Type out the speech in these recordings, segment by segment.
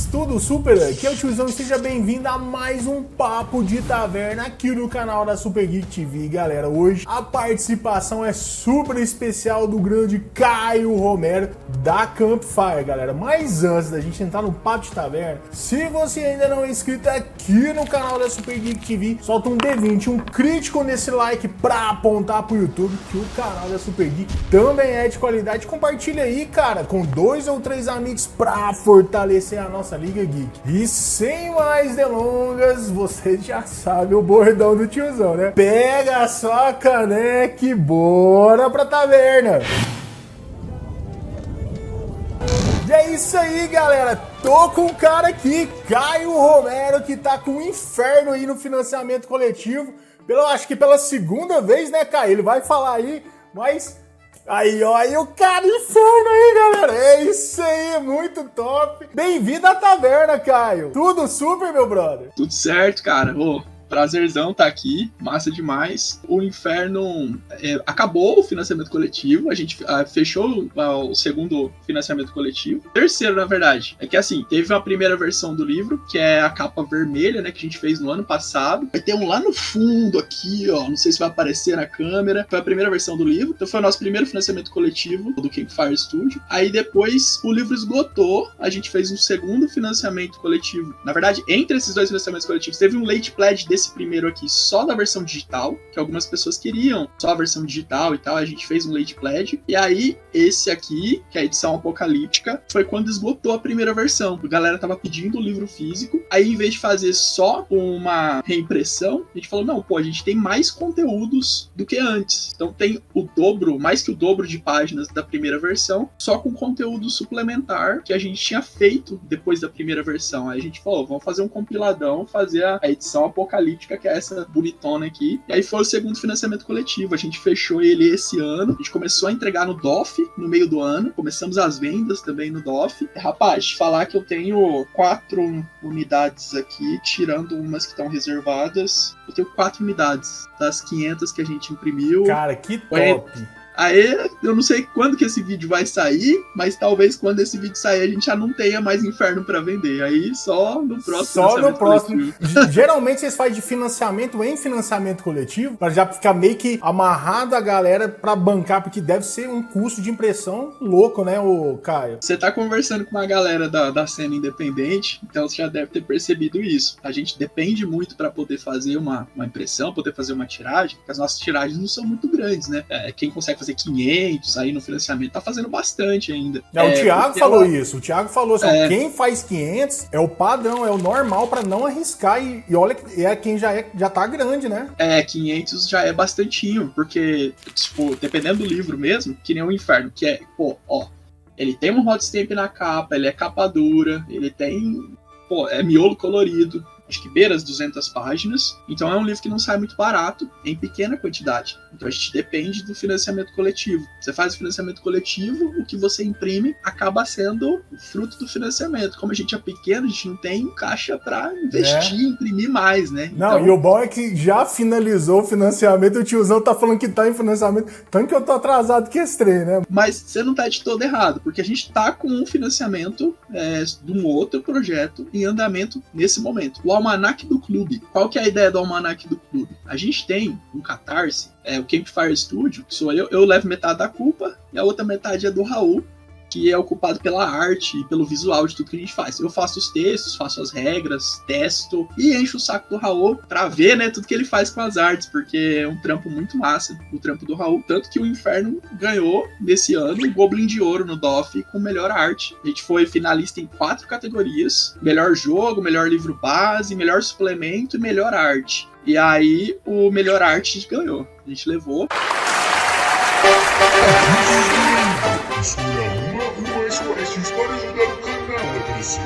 geeks, tudo super? Aqui é o Tiozão e seja bem-vindo a mais um Papo de Taverna aqui no canal da Super Geek TV. Galera, hoje a participação é super especial do grande Caio Romero da Campfire, galera. Mas antes da gente entrar no Papo de Taverna, se você ainda não é inscrito aqui no canal da Super Geek TV, solta um D20, um crítico nesse like pra apontar pro YouTube que o canal da Super Geek também é de qualidade. Compartilha aí, cara, com 2 ou 3 amigos pra fortalecer a nossa Liga Geek. E sem mais delongas, você já sabe o bordão do tiozão, né? Pega a sua caneca e bora pra taverna! E é isso aí, galera. Tô com um cara aqui, Caio Romero, que tá com um inferno aí no financiamento coletivo. Acho que pela segunda vez, né, Caio? Ele vai falar aí, mas... Aí, ó, aí o cara inferno aí, galera. É isso aí, muito top. Bem-vindo à taverna, Caio. Tudo super, meu brother? Tudo certo, cara. Prazerzão tá aqui, massa demais. O inferno acabou o financiamento coletivo, a gente fechou o segundo financiamento coletivo. Terceiro, na verdade, é que assim, teve uma primeira versão do livro, que é a capa vermelha, né, que a gente fez no ano passado. Vai ter um lá no fundo aqui, ó, não sei se vai aparecer na câmera. Foi a primeira versão do livro, então foi o nosso primeiro financiamento coletivo do Campfire Studio. Aí depois o livro esgotou, a gente fez um segundo financiamento coletivo. Na verdade, entre esses dois financiamentos coletivos, teve um late pledge desse primeiro aqui só da versão digital, que algumas pessoas queriam só a versão digital e tal, a gente fez um late pledge. E aí, esse aqui, que é a edição apocalíptica, foi quando esgotou a primeira versão. A galera tava pedindo o livro físico, aí em vez de fazer só uma reimpressão, a gente falou, não, pô, a gente tem mais conteúdos do que antes. Então tem o dobro, mais que o dobro de páginas da primeira versão, só com conteúdo suplementar que a gente tinha feito depois da primeira versão. Aí a gente falou, vamos fazer um compiladão, fazer a edição apocalíptica, que é essa bonitona aqui. E aí foi o segundo financiamento coletivo. A gente fechou ele esse ano. A gente começou a entregar no DOF no meio do ano. Começamos as vendas também no DOF. Rapaz, falar que eu tenho 4 unidades aqui, tirando umas que estão reservadas. Eu tenho 4 unidades das 500 que a gente imprimiu. Cara, que top! Aí, eu não sei quando que esse vídeo vai sair, mas talvez quando esse vídeo sair a gente já não tenha mais inferno pra vender. Aí só no próximo. Só no próximo. Geralmente vocês fazem de financiamento em financiamento coletivo, pra já ficar meio que amarrado a galera pra bancar, porque deve ser um custo de impressão louco, né, o Caio? Você tá conversando com uma galera da cena independente, então você já deve ter percebido isso. A gente depende muito pra poder fazer uma impressão, poder fazer uma tiragem, porque as nossas tiragens não são muito grandes, né? Quem consegue fazer 500 aí no financiamento tá fazendo bastante ainda. O Thiago falou isso. O Thiago falou assim, quem faz 500 é o padrão, é o normal pra não arriscar e olha, quem já tá grande, né? 500 já é bastantinho, porque, tipo, dependendo do livro mesmo, que nem o Inferno, que é, ele tem um hot stamp na capa, ele é capa dura, ele tem, é miolo colorido, acho que beira as 200 páginas, então é um livro que não sai muito barato, em pequena quantidade. Então a gente depende do financiamento coletivo. Você faz o financiamento coletivo, o que você imprime acaba sendo o fruto do financiamento. Como a gente é pequeno, a gente não tem caixa pra investir, imprimir mais, né? Não, então... e o bom é que já finalizou o financiamento, o tiozão tá falando que tá em financiamento, tanto que eu tô atrasado que esse trem, né? Mas você não tá de todo errado, porque a gente tá com um financiamento de um outro projeto em andamento nesse momento. O Almanac do Clube. Qual que é a ideia do Almanac do Clube? A gente tem um Catarse, o Campfire Studio, que sou eu levo metade da culpa, e a outra metade é do Raul, que é ocupado pela arte e pelo visual de tudo que a gente faz. Eu faço os textos, faço as regras, testo e encho o saco do Raul pra ver, né, tudo que ele faz com as artes, porque é um trampo muito massa, o trampo do Raul. Tanto que o Inferno ganhou, nesse ano, o Goblin de Ouro no DOF com melhor arte. A gente foi finalista em 4 categorias: melhor jogo, melhor livro base, melhor suplemento e melhor arte. E aí, o melhor arte ganhou. A gente levou. Isso é uma SOS para ajudar o canal a crescer.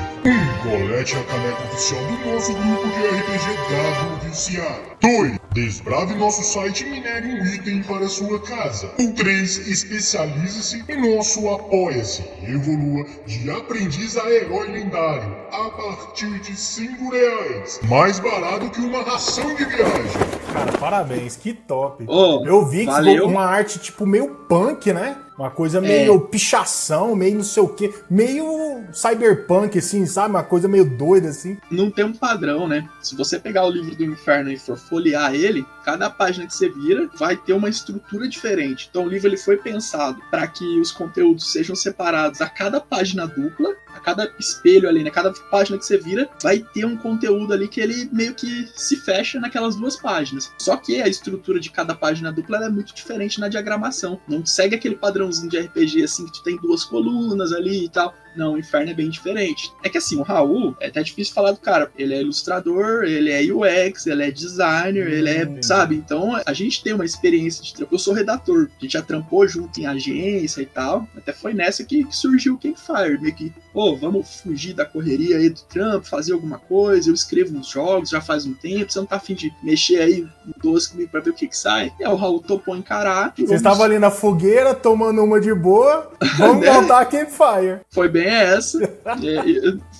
Colete a caneca oficial do nosso grupo de RPG Dado Viciado. 2. Desbrave nosso site e minere um item para sua casa. 3. Especialize-se em nosso Apoia-se e evolua de aprendiz a herói lendário a partir de R$5. Mais barato que uma ração de viagem. Cara, parabéns, que top. Oh, eu vi que valeu. Ficou uma arte tipo meio punk, né? Uma coisa meio pichação, meio não sei o quê, meio cyberpunk, assim, sabe? Uma coisa meio doida, assim. Não tem um padrão, né? Se você pegar o livro do Inferno e for folhear ele, cada página que você vira vai ter uma estrutura diferente. Então o livro ele foi pensado para que os conteúdos sejam separados a cada página dupla, a cada espelho ali, né? Cada página que você vira vai ter um conteúdo ali que ele meio que se fecha naquelas duas páginas. Só que a estrutura de cada página dupla ela é muito diferente na diagramação. Não segue aquele padrãozinho de RPG assim que tu tem duas colunas ali e tal. Não, o Inferno é bem diferente. É que assim, o Raul, é até difícil falar do cara. Ele é ilustrador, ele é UX, ele é designer, ele é, sabe? Então, a gente tem uma experiência de trampo. Eu sou redator. A gente já trampou junto em agência e tal. Até foi nessa que surgiu o Campfire. Meio que, vamos fugir da correria aí do trampo, fazer alguma coisa. Eu escrevo uns jogos já faz um tempo. Você não tá afim de mexer aí no doce comigo pra ver o que sai? E aí o Raul topou encarar. Você estava ali na fogueira, tomando uma de boa. Vamos montar a Campfire. Foi bem essa.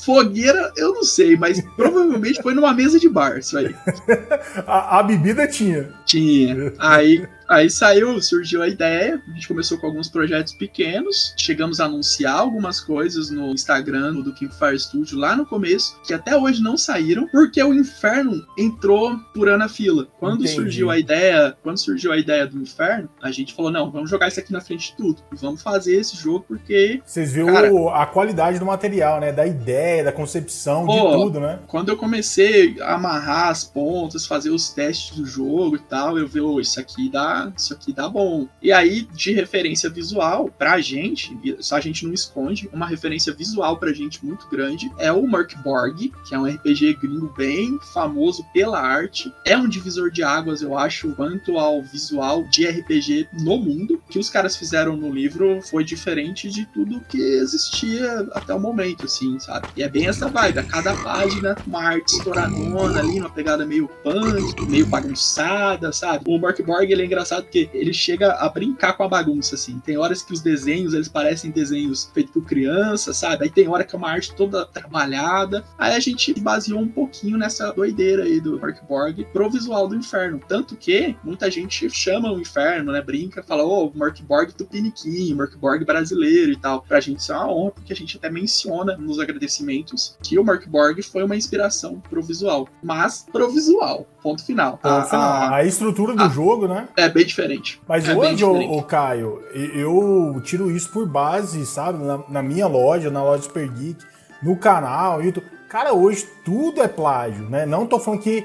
Fogueira, eu não sei, mas provavelmente foi numa mesa de bar, isso aí. A bebida tinha. Tinha. Aí surgiu a ideia, a gente começou com alguns projetos pequenos, chegamos a anunciar algumas coisas no Instagram do Campfire Studio lá no começo, que até hoje não saíram, porque o Inferno entrou por na fila. Quando surgiu a ideia do Inferno, a gente falou, não, vamos jogar isso aqui na frente de tudo, e vamos fazer esse jogo porque... Vocês viram a qualidade do material, né, da ideia, da concepção, de tudo, né? Quando eu comecei a amarrar as pontas, fazer os testes do jogo e tal, eu vi, isso aqui dá bom. E aí, de referência visual, pra gente, só a gente não esconde, uma referência visual pra gente muito grande é o Mörk Borg, que é um RPG gringo bem famoso pela arte. É um divisor de águas, eu acho, quanto ao visual de RPG no mundo. O que os caras fizeram no livro foi diferente de tudo que existia até o momento, assim, sabe? E é bem essa vibe. A cada página, uma arte estouradona ali, uma pegada meio punk, meio bagunçada, sabe? O Mörk Borg, ele é engraçado porque ele chega a brincar com a bagunça, assim. Tem horas que os desenhos, eles parecem desenhos feitos por criança, sabe? Aí tem hora que é uma arte toda trabalhada. Aí a gente baseou um pouquinho nessa doideira aí do Mörk Borg pro visual do Inferno. Tanto que muita gente chama o Inferno, né? Brinca, fala, o Mörk Borg tupiniquim, Mörk Borg brasileiro e tal. Pra gente isso é uma honra, porque a gente até menciona nos agradecimentos que o Mörk Borg foi uma inspiração pro visual. Mas pro visual. Ponto final. A estrutura do jogo, né? É bem diferente. Mas hoje, ô Caio, eu tiro isso por base, sabe? Na minha loja, na loja Super Geek, no canal, YouTube. Cara, hoje tudo é plágio, né? Não tô falando que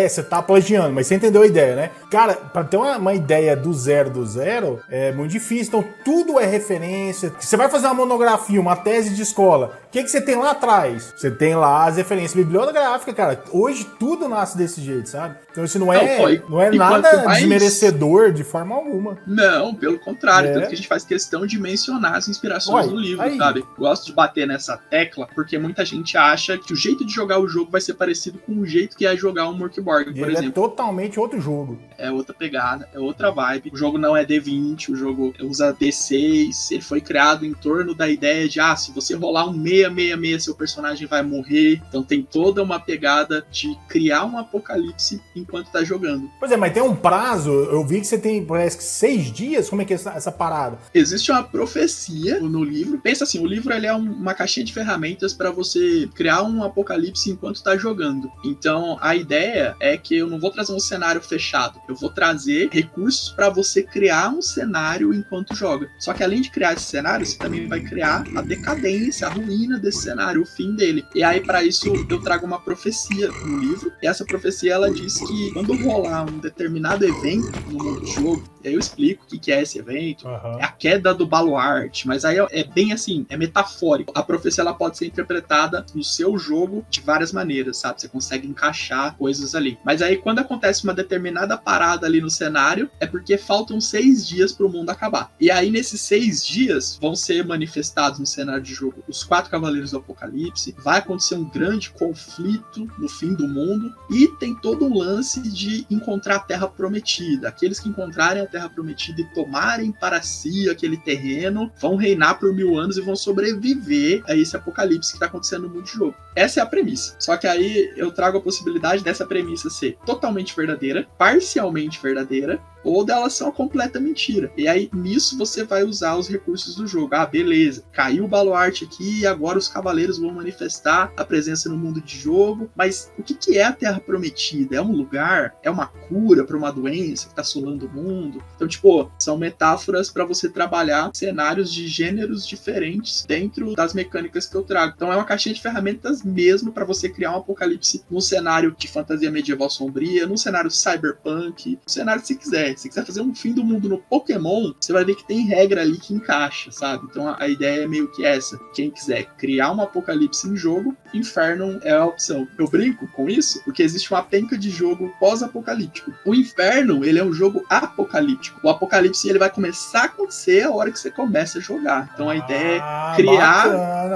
você tá plagiando, mas você entendeu a ideia, né? Cara, pra ter uma ideia do zero é muito difícil. Então, tudo é referência. Você vai fazer uma monografia, uma tese de escola. O que você tem lá atrás? Você tem lá as referências bibliográficas, cara. Hoje, tudo nasce desse jeito, sabe? Então, isso não é nada desmerecedor de forma alguma. Não, pelo contrário. Tanto que a gente faz questão de mencionar as inspirações do livro, sabe? Gosto de bater nessa tecla, porque muita gente acha que o jeito de jogar o jogo vai ser parecido com o jeito que é jogar um Mörk Borg, por exemplo. É totalmente outro jogo. É outra pegada, é outra vibe. O jogo não é D20, o jogo usa D6. Ele foi criado em torno da ideia de, se você rolar um 666, seu personagem vai morrer. Então tem toda uma pegada de criar um apocalipse enquanto tá jogando. Pois é, mas tem um prazo, eu vi que você tem, parece que 6 dias, como é que é essa parada? Existe uma profecia no livro. Pensa assim, o livro ele é uma caixinha de ferramentas para você criar um apocalipse enquanto tá jogando. Então a ideia é que eu não vou trazer um cenário fechado, eu vou trazer recursos para você criar um cenário enquanto joga. Só que além de criar esse cenário, você também vai criar a decadência, a ruína desse cenário, o fim dele. E aí para isso eu trago uma profecia no livro, e essa profecia ela diz que quando rolar um determinado evento no mundo do jogo, e aí eu explico o que é esse evento, é a queda do baluarte, mas aí é bem assim, é metafórico. A profecia ela pode ser interpretada no seu jogo de várias maneiras, sabe? Você consegue encaixar coisas ali. Mas aí quando acontece uma determinada parada ali no cenário, é porque faltam 6 dias pro mundo acabar. E aí nesses 6 dias vão ser manifestados no cenário de jogo os 4 Cavaleiros do Apocalipse, vai acontecer um grande conflito no fim do mundo, e tem todo um lance de encontrar a Terra Prometida. Aqueles que encontrarem a Terra Prometida e tomarem para si aquele terreno, vão reinar por 1000 anos e vão sobreviver a esse apocalipse que tá acontecendo no mundo de jogo. Essa é a premissa. Só que aí eu trago a possibilidade dessa premissa ser totalmente verdadeira, parcialmente verdadeira, ou delas são a completa mentira. E aí, nisso, você vai usar os recursos do jogo. Ah, beleza, caiu o baluarte aqui e agora os cavaleiros vão manifestar a presença no mundo de jogo. Mas o que é a Terra Prometida? É um lugar? É uma cura para uma doença que tá assolando o mundo? Então, tipo, são metáforas para você trabalhar cenários de gêneros diferentes dentro das mecânicas que eu trago. Então, é uma caixinha de ferramentas mesmo para você criar um apocalipse num cenário de fantasia medieval sombria, num cenário cyberpunk, num cenário que você quiser. Se quiser fazer um fim do mundo no Pokémon, você vai ver que tem regra ali que encaixa, sabe? Então, a ideia é meio que essa. Quem quiser criar um apocalipse em jogo, Inferno é a opção. Eu brinco com isso porque existe uma penca de jogo pós-apocalíptico. O Inferno, ele é um jogo apocalíptico. O apocalipse, ele vai começar a acontecer a hora que você começa a jogar. Então, a ideia é criar...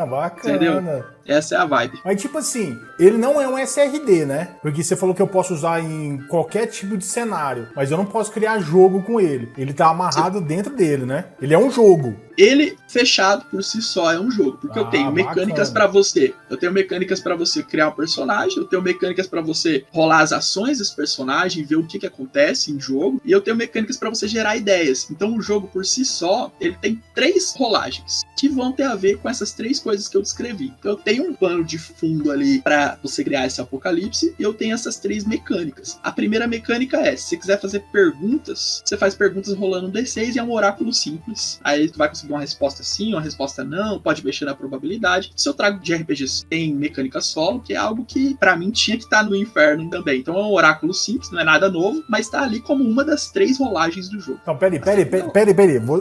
Bacana. Entendeu? Essa é a vibe. Mas tipo assim, ele não é um SRD, né? Porque você falou que eu posso usar em qualquer tipo de cenário, mas eu não posso criar jogo com ele. Ele tá amarrado dentro dele, né? Ele é um jogo. Ele, fechado por si só, é um jogo. Porque eu tenho mecânicas pra você. Eu tenho mecânicas pra você criar um personagem. Eu tenho mecânicas pra você rolar as ações desse personagem, ver o que acontece em jogo. E eu tenho mecânicas pra você gerar ideias. Então o jogo por si só, ele tem 3 rolagens que vão ter a ver com essas 3 coisas que eu descrevi. Então eu tenho um pano de fundo ali pra você criar esse apocalipse. E eu tenho essas 3 mecânicas. A primeira mecânica é, se você quiser fazer perguntas, você faz perguntas rolando um D6 e é um oráculo simples. Aí tu vai conseguir uma resposta sim, uma resposta não, pode mexer na probabilidade. Se eu trago de RPGs tem mecânica solo, que é algo que pra mim tinha que estar no Inferno também. Então é um oráculo simples, não é nada novo, mas tá ali como uma das 3 rolagens do jogo. Então, peraí.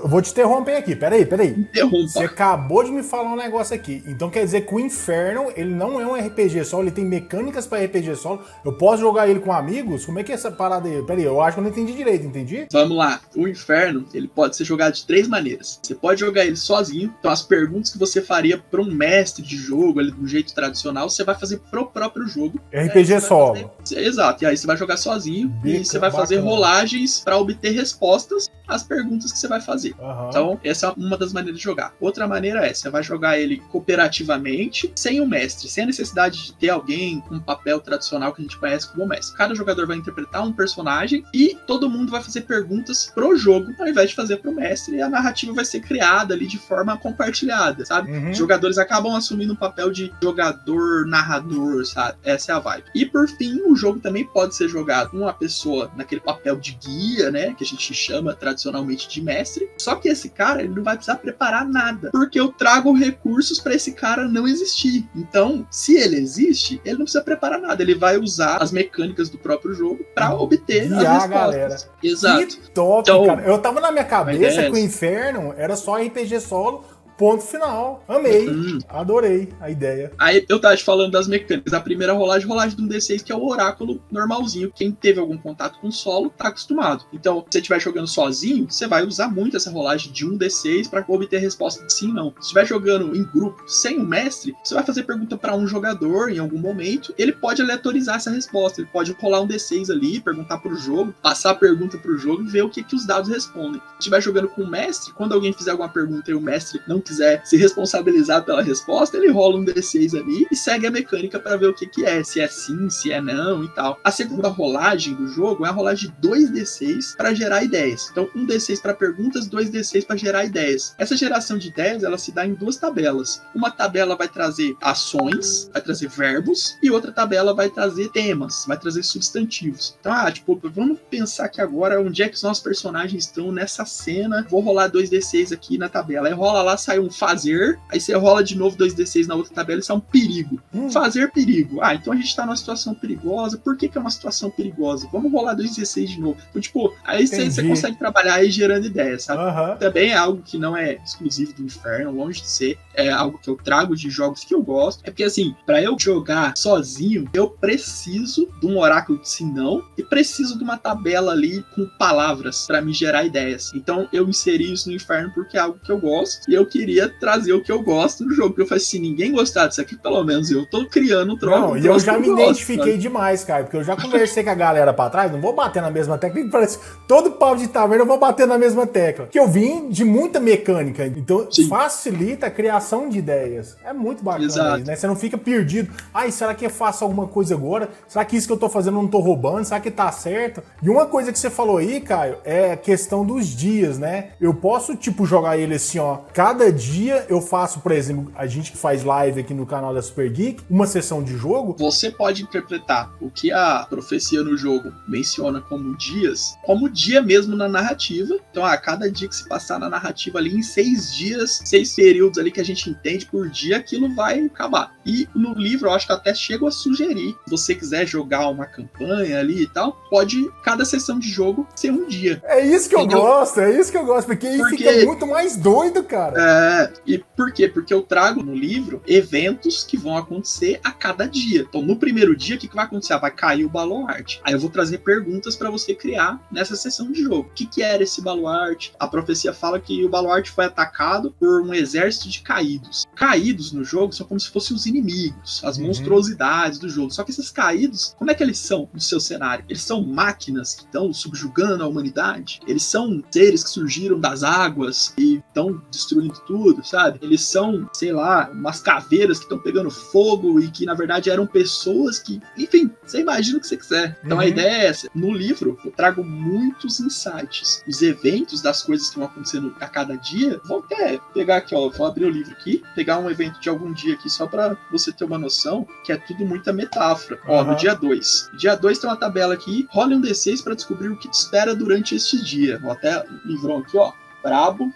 Vou te interromper aqui, peraí. Interrompa. Você acabou de me falar um negócio aqui. Então quer dizer que o Inferno, ele não é um RPG solo, ele tem mecânicas pra RPG solo. Eu posso jogar ele com amigos? Como é que é essa parada aí? Peraí, eu acho que eu não entendi direito, entendi? Vamos lá. O Inferno, ele pode ser jogado de 3 maneiras. Você pode jogar ele sozinho. Então as perguntas que você faria para um mestre de jogo, ali do jeito tradicional, você vai fazer pro próprio jogo. RPG solo. Exato. E aí você vai jogar sozinho e você vai fazer rolagens para obter respostas às perguntas que você vai fazer. Então essa é uma das maneiras de jogar. Outra maneira é, você vai jogar ele cooperativamente, sem o mestre, sem a necessidade de ter alguém com um papel tradicional que a gente conhece como mestre. Cada jogador vai interpretar um personagem e todo mundo vai fazer perguntas pro jogo, ao invés de fazer pro mestre, e a narrativa vai ser criada ali de forma compartilhada, sabe? Os jogadores acabam assumindo um papel de jogador-narrador, sabe? Essa é a vibe. E por fim, o jogo também pode ser jogado com uma pessoa naquele papel de guia, né? Que a gente chama tradicionalmente de mestre. Só que esse cara, ele não vai precisar preparar nada, porque eu trago recursos para esse cara não existir. Então, se ele existe, ele não precisa preparar nada. Ele vai usar as mecânicas do próprio jogo para obter as respostas. Galera. Exato. Que top, então, cara. Eu tava na minha cabeça que o Inferno era só RPG solo, ponto final. Amei. Adorei a ideia. Aí eu tava te falando das mecânicas. A primeira rolagem de um D6, que é o oráculo normalzinho. Quem teve algum contato com o solo tá acostumado. Então, se você estiver jogando sozinho, você vai usar muito essa rolagem de um D6 para obter a resposta de sim e não. Se estiver jogando em grupo, sem o mestre, você vai fazer pergunta para um jogador em algum momento. Ele pode aleatorizar essa resposta. Ele pode rolar um D6 ali, perguntar pro jogo, passar a pergunta pro jogo e ver o que os dados respondem. Se estiver jogando com o mestre, quando alguém fizer alguma pergunta e o mestre não quiser se responsabilizar pela resposta, ele rola um D6 ali e segue a mecânica para ver o que é, se é sim, se é não e tal. A segunda rolagem do jogo é a rolagem de 2 D6 para gerar ideias. Então, um D6 para perguntas, 2 D6 para gerar ideias. Essa geração de ideias, ela se dá em 2 tabelas. Uma tabela vai trazer ações, vai trazer verbos, e outra tabela vai trazer temas, vai trazer substantivos. Então, vamos pensar aqui agora onde é que os nossos personagens estão nessa cena. Vou rolar 2 D6 aqui na tabela. Aí rola lá, sai um fazer, aí você rola de novo 2 D6 na outra tabela e sai um perigo. Fazer perigo. Então a gente tá numa situação perigosa. Por que é uma situação perigosa? Vamos rolar 2 D6 de novo. Então, aí você consegue trabalhar aí gerando ideias, sabe? Também é algo que não é exclusivo do Inferno, longe de ser. É algo que eu trago de jogos que eu gosto. É porque, assim, pra eu jogar sozinho, eu preciso de um oráculo de sim não e preciso de uma tabela ali com palavras pra me gerar ideias. Então eu inseri isso no Inferno porque é algo que eu gosto e eu queria queria trazer o que eu gosto do jogo. Porque eu falei assim, ninguém gostar disso aqui, pelo menos eu tô criando um troço. Não, e eu já me identifiquei demais, cara, porque eu já conversei com a galera pra trás, não vou bater na mesma tecla, parece todo pau de taverna eu vou bater na mesma tecla. Que eu vim de muita mecânica, então sim, facilita a criação de ideias. É muito bacana isso, né? Você não fica perdido. Ai, será que eu faço alguma coisa agora? Será que isso que eu tô fazendo eu não tô roubando? Será que tá certo? E uma coisa que você falou aí, Caio, é a questão dos dias, né? Eu posso, tipo, jogar ele assim, ó, cada dia eu faço, por exemplo, a gente que faz live aqui no canal da Super Geek, uma sessão de jogo. Você pode interpretar o que a profecia no jogo menciona como dias, como dia mesmo na narrativa. Então, cada dia que se passar na narrativa ali, em 6 dias, 6 períodos ali que a gente entende por dia, aquilo vai acabar. E no livro, eu acho que até chego a sugerir, se você quiser jogar uma campanha ali e tal, pode, cada sessão de jogo ser um dia. É isso que eu gosto, porque aí fica muito mais doido, cara. E por quê? Porque eu trago no livro eventos que vão acontecer a cada dia. Então, no primeiro dia, o que vai acontecer? Vai cair o baluarte. Aí eu vou trazer perguntas para você criar nessa sessão de jogo. O que era esse baluarte? A profecia fala que o baluarte foi atacado por um exército de caídos. Caídos no jogo são como se fossem os inimigos, as monstruosidades do jogo. Só que esses caídos, como é que eles são no seu cenário? Eles são máquinas que estão subjugando a humanidade? Eles são seres que surgiram das águas e estão destruindo tudo, sabe? Eles são, sei lá, umas caveiras que estão pegando fogo e que na verdade eram pessoas que, enfim, você imagina o que você quiser. Então a ideia é essa. No livro eu trago muitos insights. Os eventos das coisas que vão acontecendo a cada dia, vou até pegar aqui, ó, vou abrir o livro aqui, pegar um evento de algum dia aqui só pra você ter uma noção que é tudo muita metáfora. Ó, no dia 2. Dia 2 tem uma tabela aqui, role um D6 pra descobrir o que te espera durante este dia. Vou até livrão aqui, ó, brabo.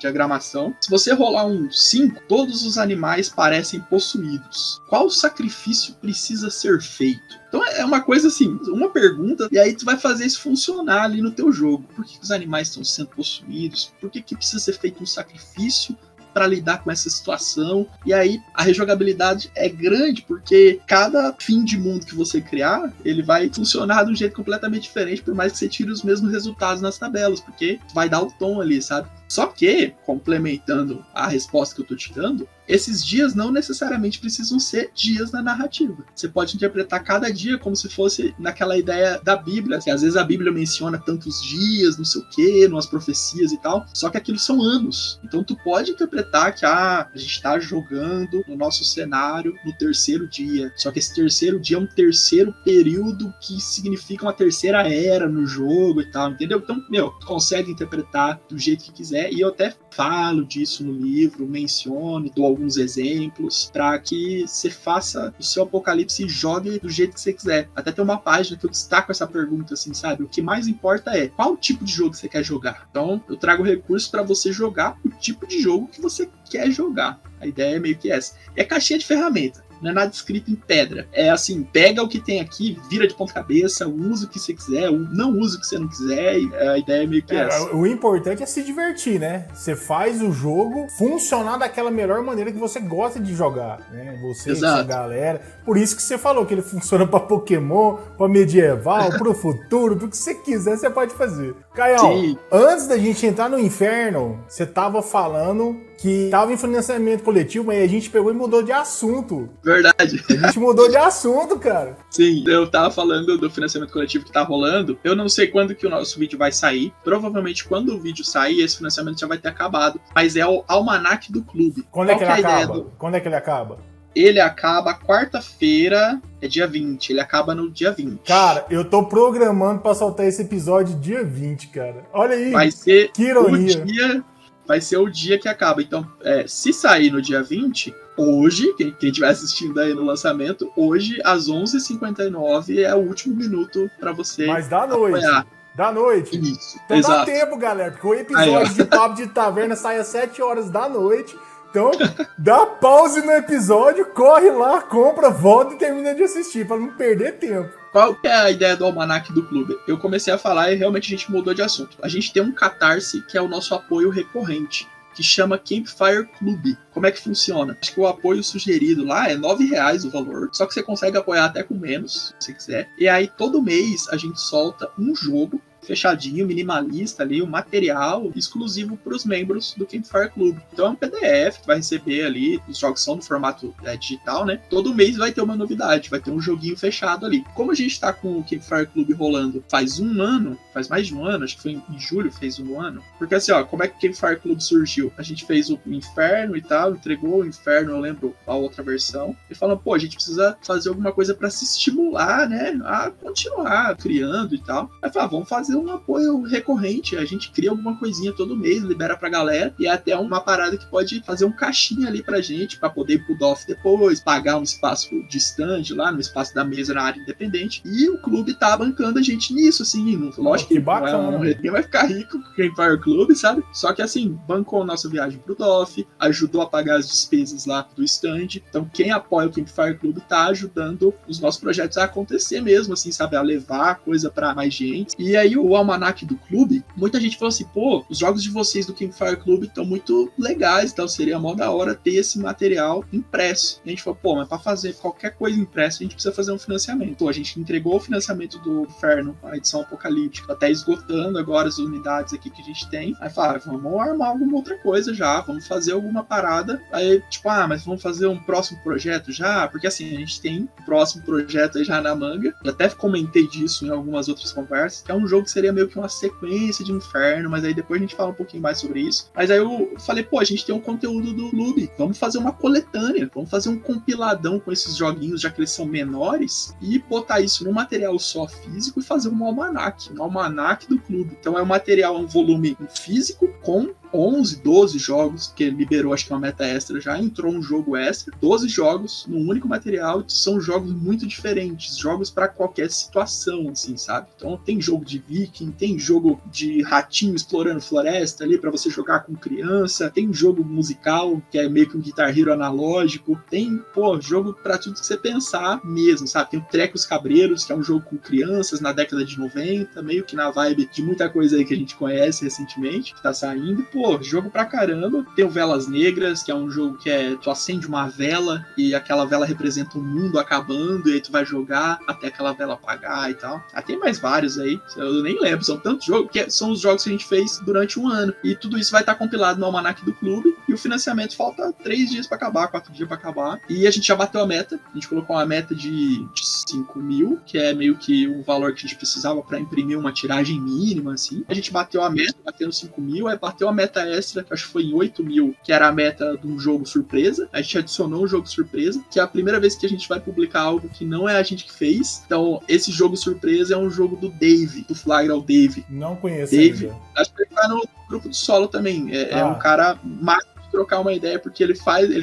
Diagramação. Se você rolar um 5, todos os animais parecem possuídos. Qual sacrifício precisa ser feito? Então é uma coisa assim, uma pergunta, e aí tu vai fazer isso funcionar ali no teu jogo. Por que os animais estão sendo possuídos? Por que precisa ser feito um sacrifício para lidar com essa situação? E aí a rejogabilidade é grande, porque cada fim de mundo que você criar, ele vai funcionar de um jeito completamente diferente, por mais que você tire os mesmos resultados nas tabelas, porque vai dar o tom ali, sabe? Só que, complementando a resposta que eu tô te dando, esses dias não necessariamente precisam ser dias na narrativa. Você pode interpretar cada dia como se fosse naquela ideia da Bíblia. Assim, às vezes a Bíblia menciona tantos dias, não sei o quê, nas profecias e tal, só que aquilo são anos. Então tu pode interpretar que a gente tá jogando no nosso cenário no terceiro dia. Só que esse terceiro dia é um terceiro período que significa uma terceira era no jogo e tal, entendeu? Então, tu consegue interpretar do jeito que quiser. E eu até falo disso no livro, menciono, dou alguns exemplos para que você faça o seu apocalipse e jogue do jeito que você quiser. Até tem uma página que eu destaco essa pergunta, assim, sabe? O que mais importa é qual tipo de jogo você quer jogar. Então, eu trago recursos para você jogar o tipo de jogo que você quer jogar. A ideia é meio que essa. É caixinha de ferramenta. Não é nada escrito em pedra. É assim, pega o que tem aqui, vira de ponta cabeça, usa o que você quiser, não usa o que você não quiser, e a ideia é meio que essa. O importante é se divertir, né? Você faz o jogo funcionar daquela melhor maneira que você gosta de jogar, né? Você, essa galera. Por isso que você falou que ele funciona pra Pokémon, pra medieval, pro futuro, pro que você quiser, você pode fazer. Caião, antes da gente entrar no inferno, você tava falando que tava em financiamento coletivo, mas a gente pegou e mudou de assunto. Verdade. A gente mudou de assunto, cara. Sim, eu tava falando do financiamento coletivo que tá rolando. Eu não sei quando que o nosso vídeo vai sair. Provavelmente quando o vídeo sair, esse financiamento já vai ter acabado. Mas é o Almanac do Clube. Quando é que ele acaba? Quando é que ele acaba? Ele acaba quarta-feira, é dia 20. Ele acaba no dia 20. Cara, eu tô programando pra soltar esse episódio dia 20, cara. Olha aí. Vai ser que ironia. Vai ser o dia que acaba. Então, se sair no dia 20, hoje, quem estiver assistindo aí no lançamento, hoje, às 11h59, é o último minuto pra você apoiar. Mas da noite. Da noite. Isso, então exato. Dá tempo, galera, porque o episódio de Papo de Taverna sai às 7 horas da noite. Então, dá pause no episódio, corre lá, compra, volta e termina de assistir, pra não perder tempo. Qual que é a ideia do Almanac do Clube? Eu comecei a falar e realmente a gente mudou de assunto. A gente tem um Catarse, que é o nosso apoio recorrente, que chama Campfire Club. Como é que funciona? Acho que o apoio sugerido lá é R$9 o valor, só que você consegue apoiar até com menos, se você quiser. E aí, todo mês, a gente solta um jogo fechadinho, minimalista ali, um material exclusivo para os membros do Campfire Club. Então é um PDF que vai receber ali, os jogos são no formato digital, né? Todo mês vai ter uma novidade, vai ter um joguinho fechado ali. Como a gente tá com o Campfire Club rolando faz um ano, faz mais de um ano, acho que foi em julho, fez um ano. Porque assim, ó, como é que o Campfire Club surgiu? A gente fez o Inferno e tal, entregou o Inferno, eu lembro a outra versão, e falando, pô, a gente precisa fazer alguma coisa para se estimular, né, a continuar criando e tal. Aí falou, vamos fazer um apoio recorrente, a gente cria alguma coisinha todo mês, libera pra galera, e é até uma parada que pode fazer um caixinha ali pra gente, pra poder ir pro DOF depois, pagar um espaço de stand lá, no espaço da mesa na área independente, e o clube tá bancando a gente nisso, assim, lógico que bacana, ninguém vai ficar rico com o Campfire Club, sabe? Só que assim, bancou a nossa viagem pro DOF, ajudou a pagar as despesas lá do stand, então quem apoia o Campfire Club tá ajudando os nossos projetos a acontecer mesmo, assim, sabe? A levar coisa pra mais gente. E aí o almanac do clube, muita gente falou assim, pô, os jogos de vocês do Campfire Club estão muito legais, então seria mó da hora ter esse material impresso. E a gente falou, pô, mas pra fazer qualquer coisa impressa, a gente precisa fazer um financiamento. Pô, a gente entregou o financiamento do Inferno, a edição apocalíptica, até esgotando agora as unidades aqui que a gente tem. Aí fala, vamos armar alguma outra coisa já, vamos fazer alguma parada. Aí, tipo, mas vamos fazer um próximo projeto já? Porque assim, a gente tem um próximo projeto aí já na manga. Eu até comentei disso em algumas outras conversas, que é um jogo que seria meio que uma sequência de Inferno, mas aí depois a gente fala um pouquinho mais sobre isso. Mas aí eu falei, pô, a gente tem um conteúdo do clube, vamos fazer uma coletânea, vamos fazer um compiladão com esses joguinhos, já que eles são menores, e botar isso num material só físico e fazer um almanac do clube. Então é um material, um volume físico com 11, 12 jogos, que liberou acho que uma meta extra, já entrou um jogo extra, 12 jogos num único material, são jogos muito diferentes, jogos para qualquer situação, assim, sabe? Então tem jogo de viking, tem jogo de ratinho explorando floresta ali para você jogar com criança, tem jogo musical, que é meio que um Guitar Hero analógico, tem, pô, jogo para tudo que você pensar mesmo, sabe? Tem o Trecos Cabreiros, que é um jogo com crianças na década de 90, meio que na vibe de muita coisa aí que a gente conhece recentemente, que tá saindo. Pô, jogo pra caramba. Tem o Velas Negras, que é um jogo que tu acende uma vela e aquela vela representa o mundo acabando, e aí tu vai jogar até aquela vela apagar e tal. Tem mais vários aí, eu nem lembro, são tantos jogos, que são os jogos que a gente fez durante um ano. E tudo isso vai estar compilado no almanac do clube, e o financiamento falta 3 dias pra acabar, 4 dias pra acabar. E a gente já bateu a meta, a gente colocou uma meta de 5 mil, que é meio que o valor que a gente precisava pra imprimir uma tiragem mínima, assim. A gente bateu a meta, bateu 5 mil, aí bateu a meta extra, que acho que foi em 8 mil, que era a meta de um jogo surpresa. A gente adicionou um jogo surpresa, que é a primeira vez que a gente vai publicar algo que não é a gente que fez. Então, esse jogo surpresa é um jogo do Dave, do Flagral Dave. Não conheço Dave, ainda. acho que ele tá no grupo do solo também. É um cara mágico de trocar uma ideia, porque ele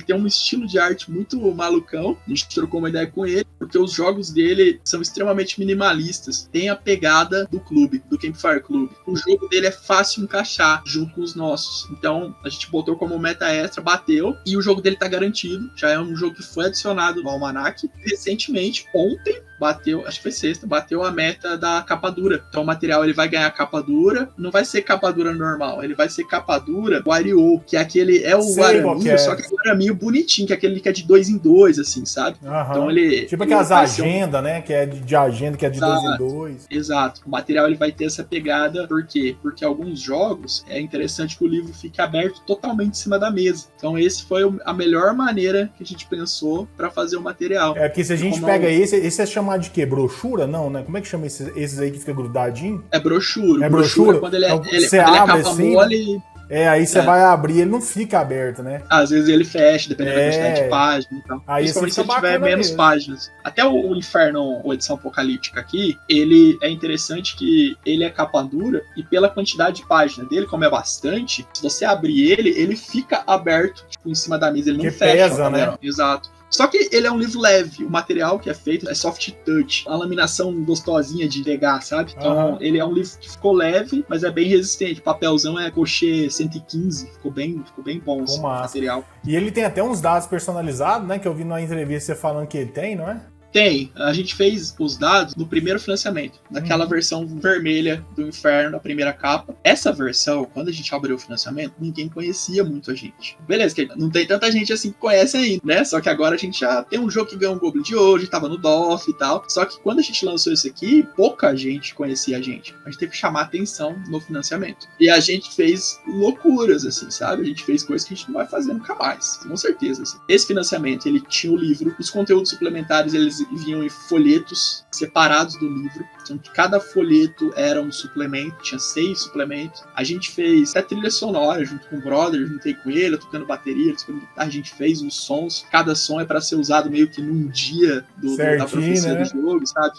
tem um estilo de arte muito malucão. A gente trocou uma ideia com ele, porque os jogos dele são extremamente minimalistas. Tem a pegada do clube, do Campfire Club. O jogo dele é fácil encaixar junto com os nossos. Então, a gente botou como meta extra, bateu, e o jogo dele tá garantido. Já é um jogo que foi adicionado no almanac. Recentemente, ontem, bateu, acho que foi sexta, bateu a meta da capa dura. Então o material ele vai ganhar capa dura, não vai ser capa dura normal, ele vai ser capa dura Wario, que é aquele, o araminho, só que é o araminho bonitinho, que é aquele que é de 2 em 2, assim, sabe? Então ele... Tipo aquelas agendas, né? Que é de agenda, que é de 2 em 2. Exato. O material ele vai ter essa pegada, por quê? Porque alguns jogos, é interessante que o livro fique aberto totalmente em cima da mesa. Então esse foi a melhor maneira que a gente pensou pra fazer o material. É, porque se a gente pega esse é chamado de quê? Brochura? Não, né? Como é que chama esses aí que fica grudadinho? É brochura. É brochura? Quando ele você é abre capa assim, mole... aí você vai abrir, ele não fica aberto, né? Às vezes ele fecha, dependendo da quantidade de páginas e tal. Aí principalmente se ele tiver bacana menos mesmo. páginas. Até o Inferno, a edição apocalíptica aqui, ele é interessante que ele é capa dura, e pela quantidade de página dele, como é bastante, se você abrir ele fica aberto, tipo, em cima da mesa, ele não fecha. Pesa, né? Exato. Só que ele é um livro leve, o material que é feito é soft touch, uma laminação gostosinha de pegar, sabe? Então ele é um livro que ficou leve, mas é bem resistente. O papelzão é Gaucher 115, ficou bem bom esse material. E ele tem até uns dados personalizados, né? Que eu vi numa entrevista você falando que ele tem, não é? Tem. A gente fez os dados no primeiro financiamento, naquela versão vermelha do Inferno, na primeira capa. Essa versão, quando a gente abriu o financiamento, ninguém conhecia muito a gente. Beleza, que não tem tanta gente assim que conhece ainda, né? Só que agora a gente já tem um jogo que ganhou um Goblin de hoje, tava no DOF e tal. Só que quando a gente lançou isso aqui, pouca gente conhecia a gente. A gente teve que chamar atenção no financiamento. E a gente fez loucuras, assim, sabe? A gente fez coisas que a gente não vai fazer nunca mais, com certeza, assim. Esse financiamento, ele tinha o livro, os conteúdos suplementares, eles vinham em folhetos separados do livro. Então, cada folheto era um suplemento, tinha 6 suplementos. A gente fez até trilha sonora junto com o brother, juntei com ele, tocando bateria, tocando guitarra. A gente fez os sons. Cada som é para ser usado meio que num dia da profecia, né, do jogo, sabe?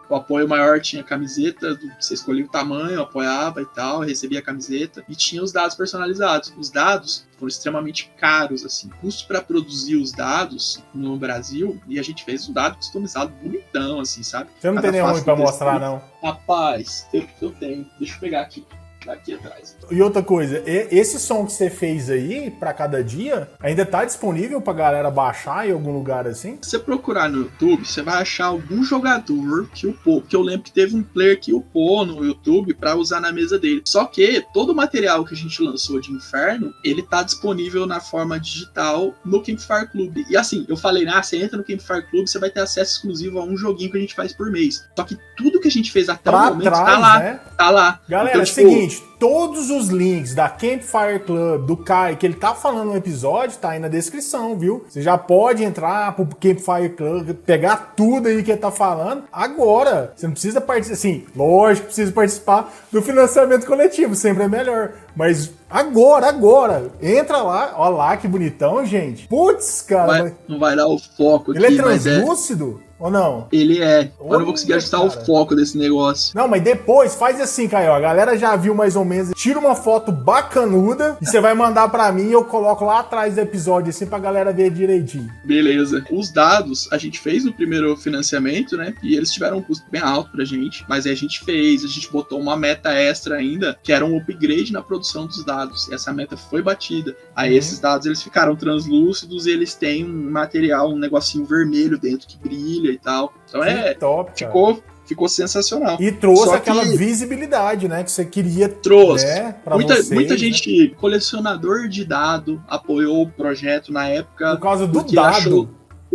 O apoio maior tinha camiseta, você escolhia o tamanho, apoiava e tal, recebia a camiseta, e tinha os dados personalizados. Os dados foram extremamente caros, assim. O custo para produzir os dados no Brasil, e a gente fez um dado customizado bonitão, assim, sabe? Você não tem nenhum ruim pra mostrar, não? Rapaz, eu tenho. Deixa eu pegar aqui atrás. E outra coisa, esse som que você fez aí, pra cada dia, ainda tá disponível pra galera baixar em algum lugar assim? Se você procurar no YouTube, você vai achar algum jogador que upou, porque eu lembro que teve um player que upou no YouTube pra usar na mesa dele. Só que todo o material que a gente lançou de Inferno, ele tá disponível na forma digital no Campfire Club. E assim, eu falei, você entra no Campfire Club, você vai ter acesso exclusivo a um joguinho que a gente faz por mês. Só que tudo que a gente fez até o momento tá lá. Né? Tá lá. Galera, então, é o seguinte, todos os links da Campfire Club, do Kai, que ele tá falando no episódio, tá aí na descrição, viu? Você já pode entrar pro Campfire Club, pegar tudo aí que ele tá falando. Agora, você não precisa participar, assim, lógico que precisa participar do financiamento coletivo, sempre é melhor. Mas agora, entra lá, ó lá que bonitão, gente. Putz, cara. Não vai dar o foco aqui, ele é translúcido? Ou não? Ele é. Eu não vou conseguir ajustar o foco desse negócio. Não, mas depois faz assim, Caio. A galera já viu mais ou menos. Tira uma foto bacanuda e você vai mandar pra mim e eu coloco lá atrás do episódio, assim, pra galera ver direitinho. Beleza. Os dados a gente fez no primeiro financiamento, né? E eles tiveram um custo bem alto pra gente. Mas aí a gente botou uma meta extra ainda, que era um upgrade na produção dos dados. E essa meta foi batida. Aí esses dados, eles ficaram translúcidos e eles têm um material, um negocinho vermelho dentro que brilha e tal. Então top, ficou sensacional. E trouxe aquela visibilidade, né, que você queria. Trouxe. Né, muita gente, colecionador de dado, apoiou o projeto na época. Por causa do dado.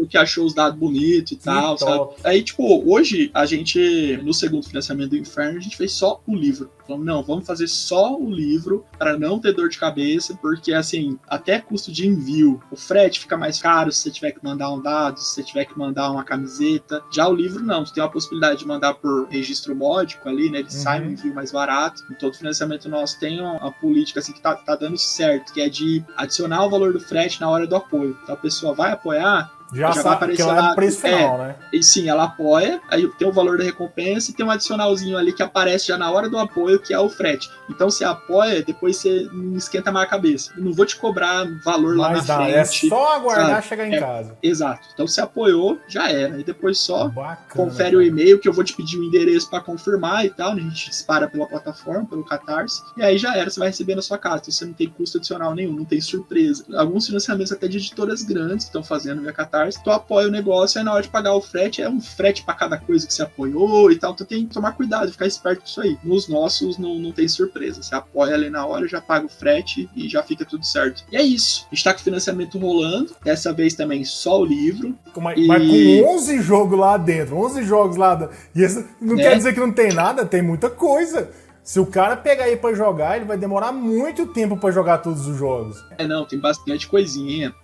Que achou os dados bonitos e tal, sabe? Aí, hoje, a gente, no segundo financiamento do Inferno, a gente fez só o livro. Falamos, não, vamos fazer só o livro para não ter dor de cabeça, porque, assim, até custo de envio, o frete fica mais caro se você tiver que mandar um dado, se você tiver que mandar uma camiseta. Já o livro, não, você tem a possibilidade de mandar por registro módico ali, né? Ele sai um envio mais barato. Em todo financiamento nosso tem uma política, assim, que tá dando certo, que é de adicionar o valor do frete na hora do apoio. Então, a pessoa vai apoiar, já vai aparecer lá no preço final, né? E sim, ela apoia, aí tem o valor da recompensa e tem um adicionalzinho ali que aparece já na hora do apoio, que é o frete. Então você apoia, depois você não esquenta mais a cabeça. Eu não vou te cobrar valor lá na frente. É só aguardar chegar em casa. Exato. Então você apoiou, já era. E depois só confere o e-mail, que eu vou te pedir o endereço para confirmar e tal. A gente dispara pela plataforma, pelo Catarse. E aí já era, você vai receber na sua casa. Então você não tem custo adicional nenhum, não tem surpresa. Alguns financiamentos até de editoras grandes estão fazendo via Catarse. Tu apoia o negócio, aí na hora de pagar o frete, é um frete pra cada coisa que você apoiou e tal, então tem que tomar cuidado, ficar esperto com isso aí. Nos nossos não tem surpresa, você apoia ali na hora, já paga o frete e já fica tudo certo. E é isso, a gente tá com o financiamento rolando, dessa vez também só o livro. Mas com 11 jogos lá dentro, 11 jogos lá dentro, e isso não quer dizer que não tem nada, tem muita coisa. Se o cara pegar aí pra jogar, ele vai demorar muito tempo pra jogar todos os jogos. Não, tem bastante coisinha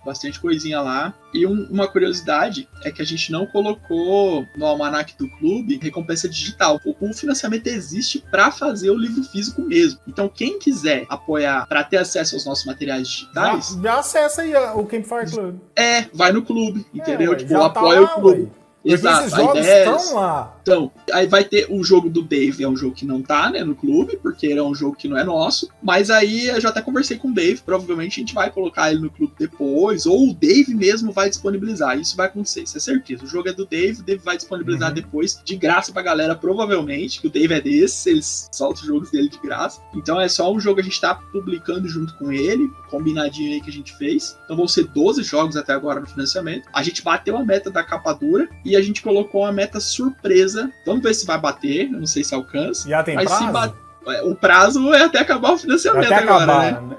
lá. E uma curiosidade é que a gente não colocou no almanac do clube recompensa digital. O financiamento existe pra fazer o livro físico mesmo. Então quem quiser apoiar pra ter acesso aos nossos materiais digitais... Já acessa aí o Campfire Club. Vai no clube, entendeu? Apoia o clube. Ué. Exato, esses jogos estão lá. Então, aí vai ter o jogo do Dave, é um jogo que não tá, né, no clube, porque ele é um jogo que não é nosso, mas aí eu já até conversei com o Dave, provavelmente a gente vai colocar ele no clube depois, ou o Dave mesmo vai disponibilizar, isso vai acontecer, isso é certeza. O jogo é do Dave, o Dave vai disponibilizar depois, de graça pra galera, provavelmente, que o Dave é desses, eles soltam os jogos dele de graça, então é só um jogo que a gente tá publicando junto com ele, combinadinho aí que a gente fez, então vão ser 12 jogos até agora no financiamento. A gente bateu a meta da capa dura, e a gente colocou uma meta surpresa. Vamos ver se vai bater, eu não sei se alcança. Já tem mas prazo? se bater, o prazo é até acabar o financiamento até agora, acabar, né?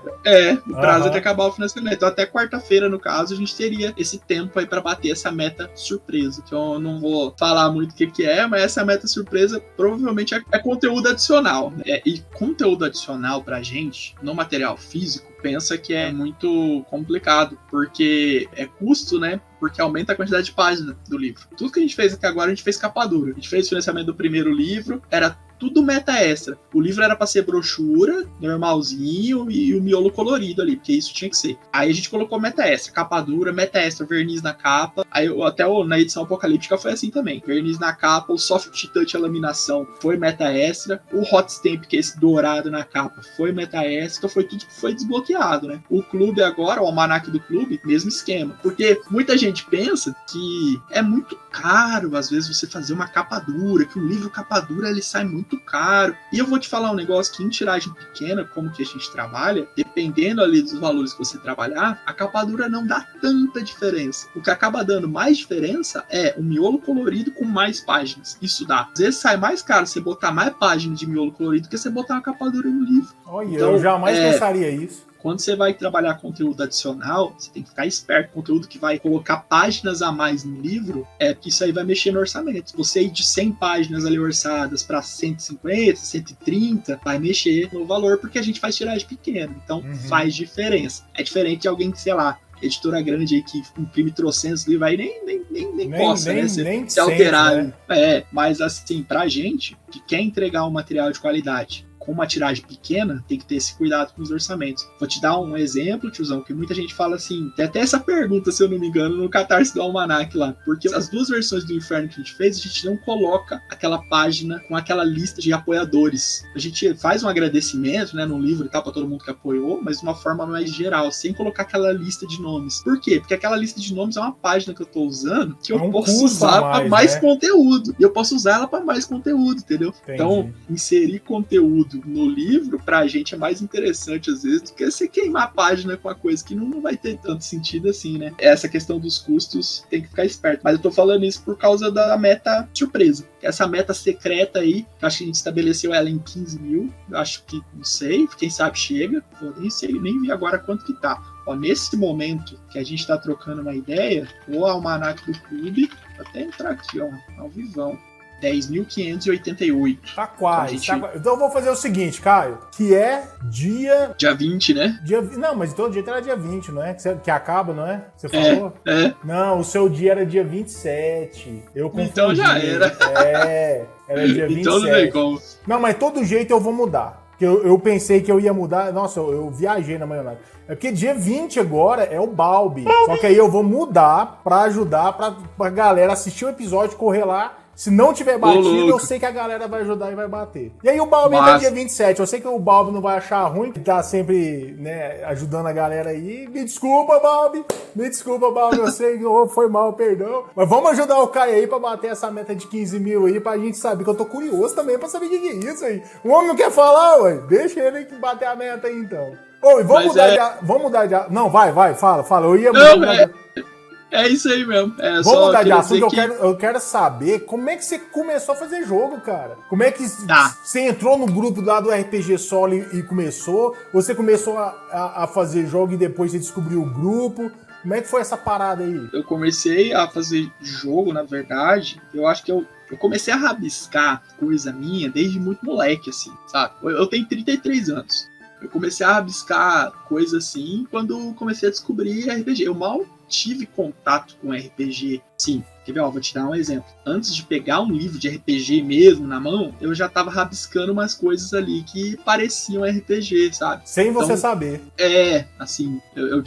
O prazo é Aham. até acabar o financiamento. Então, até quarta-feira, no caso, a gente teria esse tempo aí pra bater essa meta surpresa. Então, eu não vou falar muito o que é, mas essa meta surpresa provavelmente é conteúdo adicional. E conteúdo adicional pra gente, no material físico, pensa que é muito complicado, porque é custo, né? Porque aumenta a quantidade de páginas do livro. Tudo que a gente fez até agora, a gente fez capa dura. A gente fez o financiamento do primeiro livro, era tudo meta extra. O livro era pra ser brochura, normalzinho, e o miolo colorido ali, porque isso tinha que ser. Aí a gente colocou meta extra, capa dura, meta extra, verniz na capa. Aí até na edição apocalíptica foi assim também. Verniz na capa, o soft touch a laminação foi meta extra. O hot stamp, que é esse dourado na capa, foi meta extra. Então foi tudo que foi desbloqueado, né? O clube agora, o almanac do clube, mesmo esquema. Porque muita gente pensa que é muito caro, às vezes, você fazer uma capa dura, que um livro capa dura ele sai muito caro. E eu vou te falar um negócio que em tiragem pequena, como que a gente trabalha, dependendo ali dos valores que você trabalhar, a capa dura não dá tanta diferença. O que acaba dando mais diferença é o miolo colorido com mais páginas. Isso dá. Às vezes sai mais caro você botar mais páginas de miolo colorido que você botar uma capa dura no livro. Olha, Então, eu jamais pensaria isso. Quando você vai trabalhar conteúdo adicional, você tem que ficar esperto. Conteúdo que vai colocar páginas a mais no livro, que isso aí vai mexer no orçamento. Se você ir de 100 páginas ali orçadas para 150, 130, vai mexer no valor, porque a gente faz tiragem pequena. Então, faz diferença. É diferente de alguém que, sei lá, editora grande aí que imprime trocentos livros, aí nem possa, né? Se alterar. Né? Mas assim, pra gente, que quer entregar um material de qualidade, com uma tiragem pequena, tem que ter esse cuidado com os orçamentos. Vou te dar um exemplo, tiozão, que muita gente fala assim, tem até essa pergunta, se eu não me engano, no Catarse do Almanac lá, porque as duas versões do Inferno que a gente fez, a gente não coloca aquela página com aquela lista de apoiadores. A gente faz um agradecimento, né, no livro e tal, pra todo mundo que apoiou, mas de uma forma mais geral, sem colocar aquela lista de nomes. Por quê? Porque aquela lista de nomes é uma página que eu tô usando, que eu posso usar para mais conteúdo. E eu posso usar ela para mais conteúdo, entendeu? Entendi. Então, inserir conteúdo no livro, pra gente é mais interessante às vezes do que você queimar a página com a coisa que não vai ter tanto sentido assim, né? Essa questão dos custos tem que ficar esperto. Mas eu tô falando isso por causa da meta surpresa. Essa meta secreta aí, que acho que a gente estabeleceu ela em 15 mil, eu acho que, não sei, quem sabe chega, eu nem sei, nem vi agora quanto que tá. Ó, nesse momento que a gente tá trocando uma ideia, o almanac do clube, vou até entrar aqui, ó, ao vivão. 10.588. Tá quase. Então eu vou fazer o seguinte, Caio, que é dia 20, né? Não, mas todo dia era dia 20, não é? Que acaba, não é? Você falou? É. Não, o seu dia era dia 27. Eu confundi. Então já era. Era dia 27. Então não tem como. Não, mas todo jeito eu vou mudar. Porque eu pensei que eu ia mudar. Nossa, eu viajei na maionese. É porque dia 20 agora é o Balbi. Só que aí eu vou mudar pra ajudar pra galera assistir o episódio, correr lá. Se não tiver batido, eu sei que a galera vai ajudar e vai bater. E aí o Balbi é dia 27. Eu sei que o Balbi não vai achar ruim, que tá sempre, né, ajudando a galera aí. Me desculpa, Balbi. Eu sei que foi mal, perdão. Mas vamos ajudar o Caio aí pra bater essa meta de 15 mil aí, pra gente saber, que eu tô curioso também pra saber o que é isso aí. O homem não quer falar, ué. Deixa ele bater a meta aí, então. Oi, vamos mudar de... Não, vai, fala. Eu ia mudar de... É isso aí mesmo. Vamos mudar de assunto, eu quero saber como é que você começou a fazer jogo, cara. Como é que você entrou no grupo lá do RPG Solo e começou? Ou você começou a fazer jogo e depois você descobriu o grupo? Como é que foi essa parada aí? Eu comecei a fazer jogo, na verdade, eu acho que eu comecei a rabiscar coisa minha desde muito moleque, assim, sabe? Eu tenho 33 anos. Eu comecei a rabiscar coisa assim quando comecei a descobrir RPG. Eu mal tive contato com RPG. Sim, quer ver? Vou te dar um exemplo. Antes de pegar um livro de RPG mesmo na mão, eu já tava rabiscando umas coisas ali que pareciam RPG, sabe? Sem você saber. Assim, eu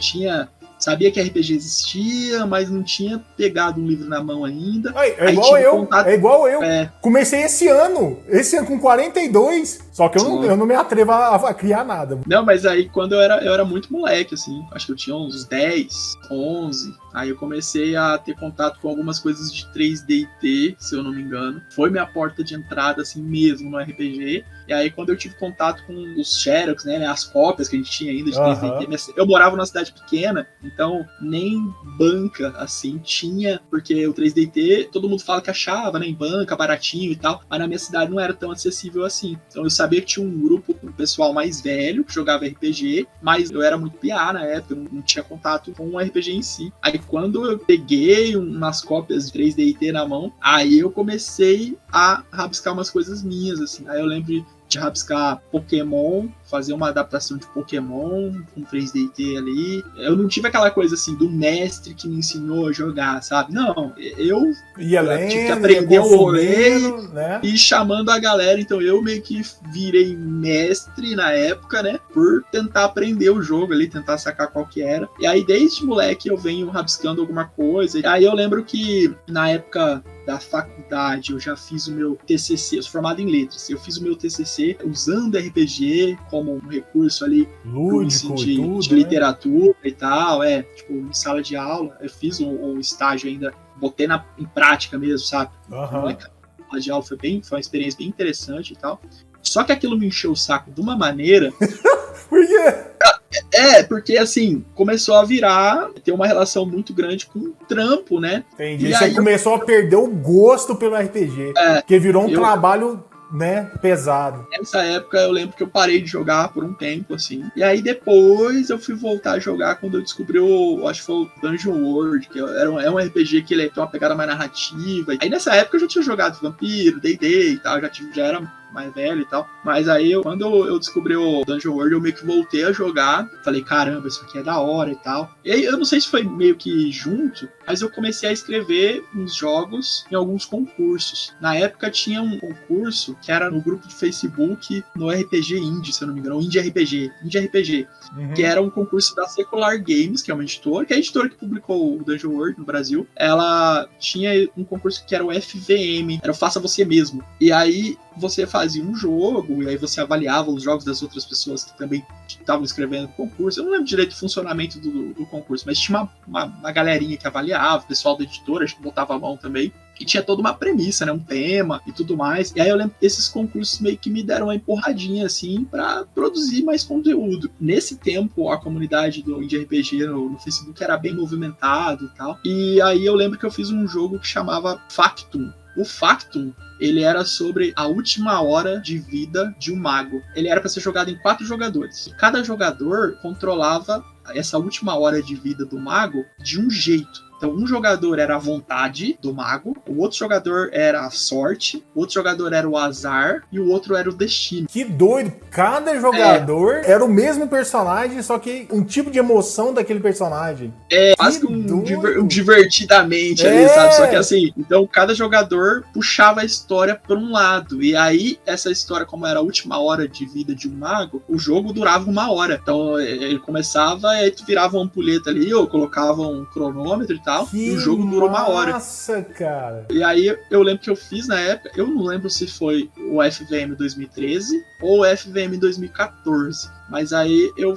sabia que RPG existia, mas não tinha pegado um livro na mão ainda. É igual eu. Comecei esse ano com 42, só que eu não me atrevo a criar nada. Não, mas aí quando eu era muito moleque, assim, acho que eu tinha uns 10, 11, aí eu comecei a ter contato com algumas coisas de 3D e T, se eu não me engano. Foi minha porta de entrada, assim, mesmo no RPG. E aí, quando eu tive contato com os Xerox, né, as cópias que a gente tinha ainda de 3DT, eu morava numa cidade pequena, então nem banca, assim, tinha, porque o 3DT, todo mundo fala que achava, né, em banca, baratinho e tal, mas na minha cidade não era tão acessível assim. Então eu sabia que tinha um grupo com o pessoal mais velho, que jogava RPG, mas eu era muito piá na época, não tinha contato com o RPG em si. Aí quando eu peguei umas cópias de 3DT na mão, aí eu comecei a rabiscar umas coisas minhas, assim. Aí eu lembro de rabiscar Pokémon, fazer uma adaptação de Pokémon com 3DT ali. Eu não tive aquela coisa assim do mestre que me ensinou a jogar, sabe? Não, eu tive que aprender o rolê, né? E chamando a galera. Então eu meio que virei mestre na época, né? Por tentar aprender o jogo ali, tentar sacar qual que era. E aí desde moleque eu venho rabiscando alguma coisa. E aí eu lembro que na época da faculdade, eu já fiz o meu TCC, eu sou formado em letras, eu fiz o meu TCC usando RPG como um recurso ali lúdico, de literatura e tal, tipo, em sala de aula, eu fiz um estágio ainda, botei em prática mesmo, sabe? Sala de aula foi uma experiência bem interessante e tal, só que aquilo me encheu o saco de uma maneira... Por quê? Porque assim, começou a ter uma relação muito grande com o trampo, né? Entendi. E você começou a perder o gosto pelo RPG, porque virou um trabalho, né, pesado. Nessa época eu lembro que eu parei de jogar por um tempo, assim. E aí depois eu fui voltar a jogar quando eu descobri acho que foi o Dungeon World, que é um RPG que ele tem uma pegada mais narrativa. Aí nessa época eu já tinha jogado Vampiro, D&D e tal, já era mais velho e tal, mas aí quando eu descobri o Dungeon World, eu meio que voltei a jogar, falei, caramba, isso aqui é da hora e tal, e aí eu não sei se foi meio que junto, mas eu comecei a escrever uns jogos em alguns concursos. Na época tinha um concurso que era no grupo de Facebook, no RPG Indie, se eu não me engano, Indie RPG, que era um concurso da Secular Games, que é uma editora, que é a editora que publicou o Dungeon World no Brasil. Ela tinha um concurso que era o FVM, era o Faça Você Mesmo, e aí você fazia um jogo, e aí você avaliava os jogos das outras pessoas que também estavam escrevendo o concurso. Eu não lembro direito do funcionamento do concurso, mas tinha uma galerinha que avaliava, o pessoal da editora, acho que botava a mão também, e tinha toda uma premissa, né, um tema e tudo mais. E aí eu lembro que esses concursos meio que me deram uma empurradinha, assim, pra produzir mais conteúdo. Nesse tempo, a comunidade do Indie RPG no Facebook era bem movimentada e tal, e aí eu lembro que eu fiz um jogo que chamava Factum. O Factum, ele era sobre a última hora de vida de um mago. Ele era para ser jogado em 4 jogadores. E cada jogador controlava essa última hora de vida do mago de um jeito. Então, um jogador era a vontade do mago, o outro jogador era a sorte, o outro jogador era o azar e o outro era o destino. Que doido! Cada jogador era o mesmo personagem, só que um tipo de emoção daquele personagem. Quase que um divertidamente ali, sabe? Só que assim, então cada jogador puxava a história por um lado. E aí, essa história, como era a última hora de vida de um mago, o jogo durava 1 hora. Então, ele começava e aí tu virava uma ampulheta ali, ou colocava um cronômetro e tal. E o jogo durou 1 hora. Nossa, cara! E aí eu lembro que eu fiz na época, eu não lembro se foi o FVM 2013 ou o FVM 2014. Mas aí eu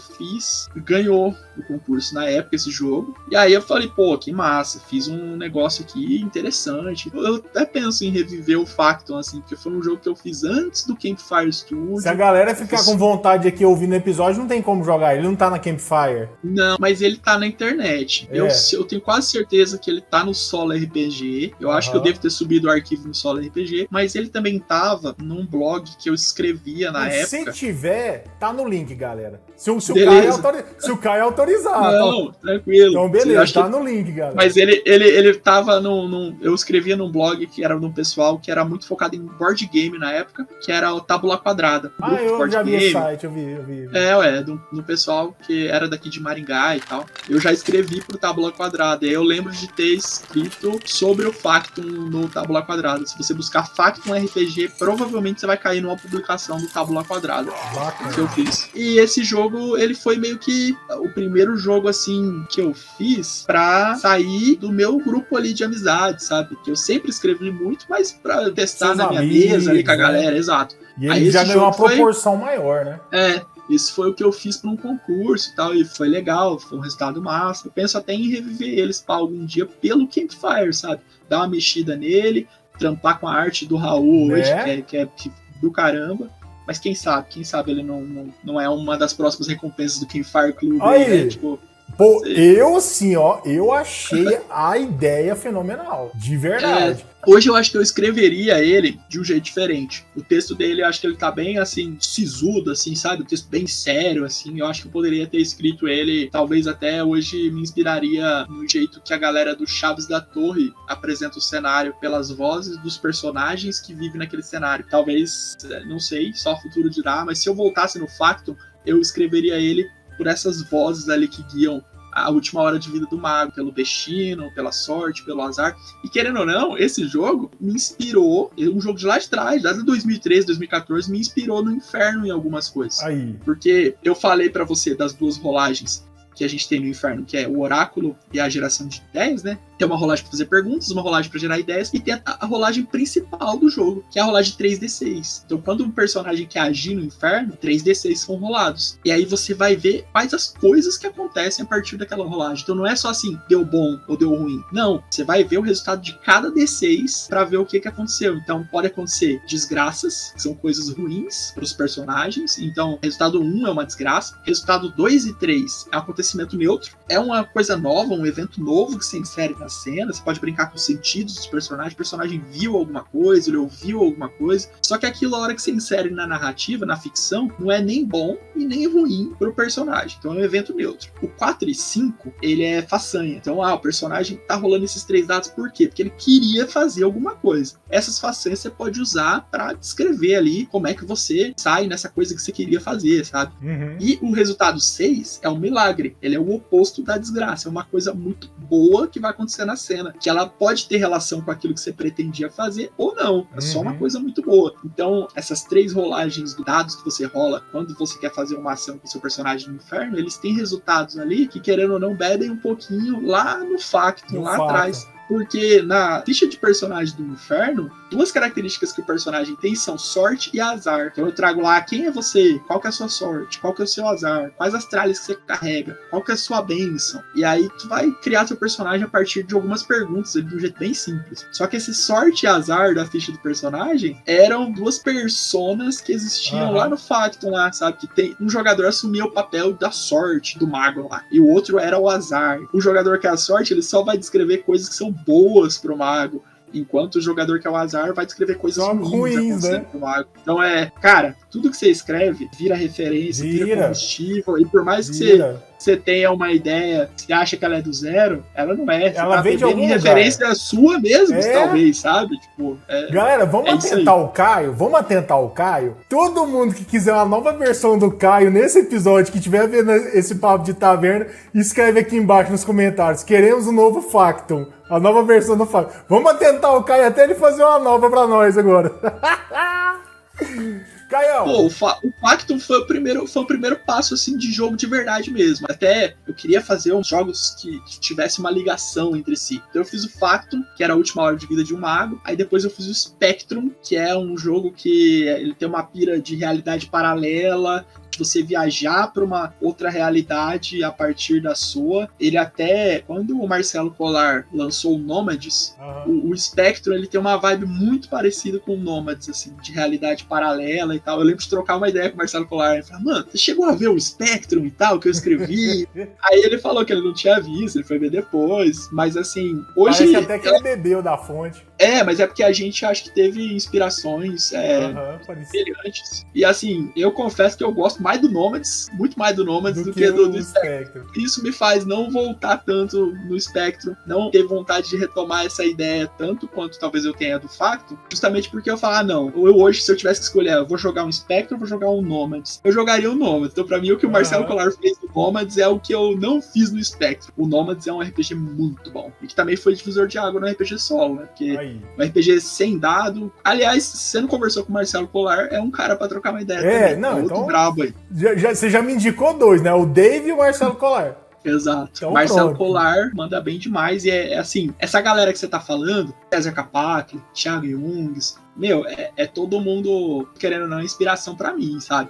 ganhou o concurso na época esse jogo. E aí eu falei, pô, que massa, fiz um negócio aqui interessante. Eu até penso em reviver o Factum, assim, porque foi um jogo que eu fiz antes do Campfire Studio. Se a galera ficar com vontade aqui ouvindo o episódio, não tem como jogar, ele não tá na Campfire. Não, mas ele tá na internet. Eu tenho quase certeza que ele tá no Solo RPG. Eu acho que eu devo ter subido o arquivo no Solo RPG, mas ele também tava num blog que eu escrevia na época. Se tiver, tá no link, galera. Se o Caio autorizar. Não, tranquilo. Então, beleza, tá no link, galera. Mas ele tava eu escrevia num blog que era de um pessoal que era muito focado em board game na época, que era o Tábula Quadrada. Eu já vi o site, eu vi. Do pessoal que era daqui de Maringá e tal. Eu já escrevi pro Tábula Quadrada. E aí eu lembro de ter escrito sobre o Factum no Tábula Quadrada. Se você buscar Factum RPG, provavelmente você vai cair numa publicação do Tábula Quadrada. Bacana. Que eu fiz. E esse jogo, ele foi meio que o primeiro jogo, assim, que eu fiz pra sair do meu grupo ali de amizade, sabe? Que eu sempre escrevi muito, mas pra testar Seus na minha amigos, mesa ali com a galera, exato. E ele já ganhou uma proporção maior, né? Isso foi o que eu fiz para um concurso e tal, e foi legal, foi um resultado massa. Eu penso até em reviver eles para algum dia pelo Campfire, sabe? Dar uma mexida nele, trampar com a arte do Raul hoje, que é do caramba. Mas quem sabe ele não é uma das próximas recompensas do Campfire Club. Aí. Né? Tipo, Pô, eu assim, ó, eu achei a ideia fenomenal, de verdade. Hoje eu acho que eu escreveria ele de um jeito diferente. O texto dele, eu acho que ele tá bem, assim, sisudo, assim, sabe? O texto bem sério, assim. Eu acho que eu poderia ter escrito ele, talvez até hoje me inspiraria no jeito que a galera do Chaves da Torre apresenta o cenário pelas vozes dos personagens que vivem naquele cenário. Talvez, não sei, só o futuro dirá, mas se eu voltasse no Factum, eu escreveria ele por essas vozes ali que guiam a última hora de vida do mago, pelo destino, pela sorte, pelo azar. E querendo ou não, esse jogo me inspirou, um jogo de lá de trás, desde 2013, 2014, me inspirou no Inferno em algumas coisas. Aí. Porque eu falei pra você das duas rolagens que a gente tem no Inferno, que é o Oráculo e a geração de ideias, né? Tem uma rolagem para fazer perguntas, uma rolagem para gerar ideias, e tem a rolagem principal do jogo, que é a rolagem 3D6. Então, quando um personagem quer agir no Inferno, 3D6 são rolados. E aí você vai ver quais as coisas que acontecem a partir daquela rolagem. Então, não é só assim, deu bom ou deu ruim. Não, você vai ver o resultado de cada D6 para ver o que aconteceu. Então, pode acontecer desgraças, que são coisas ruins para os personagens. Então, resultado 1 é uma desgraça. Resultado 2 e 3 é um acontecimento neutro. É uma coisa nova, um evento novo que se insere na cena. Você pode brincar com os sentidos dos personagens. O personagem viu alguma coisa, ele ouviu alguma coisa. Só que aquilo, a hora que você insere na narrativa, na ficção, não é nem bom e nem ruim pro personagem. Então é um evento neutro. O 4 e 5, ele é façanha. Então, o personagem tá rolando esses 3 dados por quê? Porque ele queria fazer alguma coisa. Essas façanhas você pode usar pra descrever ali como é que você sai nessa coisa que você queria fazer, sabe? Uhum. E o resultado 6 é um milagre. Ele é o oposto da desgraça. É uma coisa muito boa que vai acontecer na cena. Que ela pode ter relação com aquilo que você pretendia fazer ou não. É só uma coisa muito boa. Então, essas 3 rolagens de dados que você rola quando você quer fazer uma ação com o seu personagem no Inferno, eles têm resultados ali que, querendo ou não, bebem um pouquinho lá no Factum, lá atrás. Porque na ficha de personagem do Inferno, 2 características que o personagem tem são sorte e azar. Então eu trago lá quem é você, qual que é a sua sorte, qual que é o seu azar, quais as tralhas que você carrega, qual que é a sua bênção. E aí tu vai criar seu personagem a partir de algumas perguntas, de um jeito bem simples. Só que esse sorte e azar da ficha do personagem eram 2 personas que existiam lá no Factum, lá, sabe? Que tem um jogador assumia o papel da sorte do mago lá, e o outro era o azar. O jogador que é a sorte, ele só vai descrever coisas que são boas pro mago, enquanto o jogador que é o azar vai descrever coisas ruins, né? Pro mago. Então cara, tudo que você escreve vira referência, vira combustível, e por mais que você tenha uma ideia, você acha que ela é do zero, ela não é. Ela vem de alguma referência sua mesmo, talvez, sabe? Tipo, galera, vamos atentar o Caio? Vamos atentar o Caio? Todo mundo que quiser uma nova versão do Caio nesse episódio, que estiver vendo esse papo de taverna, escreve aqui embaixo nos comentários. Queremos um novo Factum. A nova versão do Factum. Vamos atentar o Caio até ele fazer uma nova pra nós agora. Caião. Pô, o Factum foi o primeiro passo assim de jogo de verdade mesmo. Até eu queria fazer uns jogos que tivessem uma ligação entre si. Então eu fiz o Factum, que era a última hora de vida de um mago. Aí depois eu fiz o Spectrum, que é um jogo que ele tem uma pira de realidade paralela, de você viajar para uma outra realidade a partir da sua. Ele até, quando o Marcelo Collar lançou o Nômades, o Spectrum, ele tem uma vibe muito parecida com o Nômades, assim, de realidade paralela e tal. Eu lembro de trocar uma ideia com o Marcelo Collar. Ele falou, mano, você chegou a ver o Spectrum e tal, que eu escrevi? Aí ele falou que ele não tinha visto, ele foi ver depois. Mas assim, hoje... Parece até que ele bebeu da fonte. Mas é porque a gente acho que teve inspirações semelhantes. E assim, eu confesso que eu gosto mais do Nômades, muito mais do Nômades do que do Spectrum. Isso me faz não voltar tanto no Spectrum, não ter vontade de retomar essa ideia tanto quanto talvez eu tenha do Factum, justamente porque eu falo, não, eu hoje, se eu tivesse que escolher, eu vou jogar um Spectrum ou vou jogar um Nômades? Eu jogaria o Nômades. Então pra mim o que o Marcelo Collar fez no Nômades é o que eu não fiz no Spectrum. O Nômades é um RPG muito bom, e que também foi divisor de água no RPG solo, né? Porque um RPG sem dado. Aliás, se você não conversou com o Marcelo Collar, é um cara pra trocar uma ideia também. Não, outro então, brabo aí. Você já me indicou 2, né? O Dave e o Marcelo Collar. Exato. Então, Marcelo Collar manda bem demais. E é assim, essa galera que você tá falando, César Capac, Thiago Jungs, é todo mundo, querendo ou não, inspiração pra mim, sabe?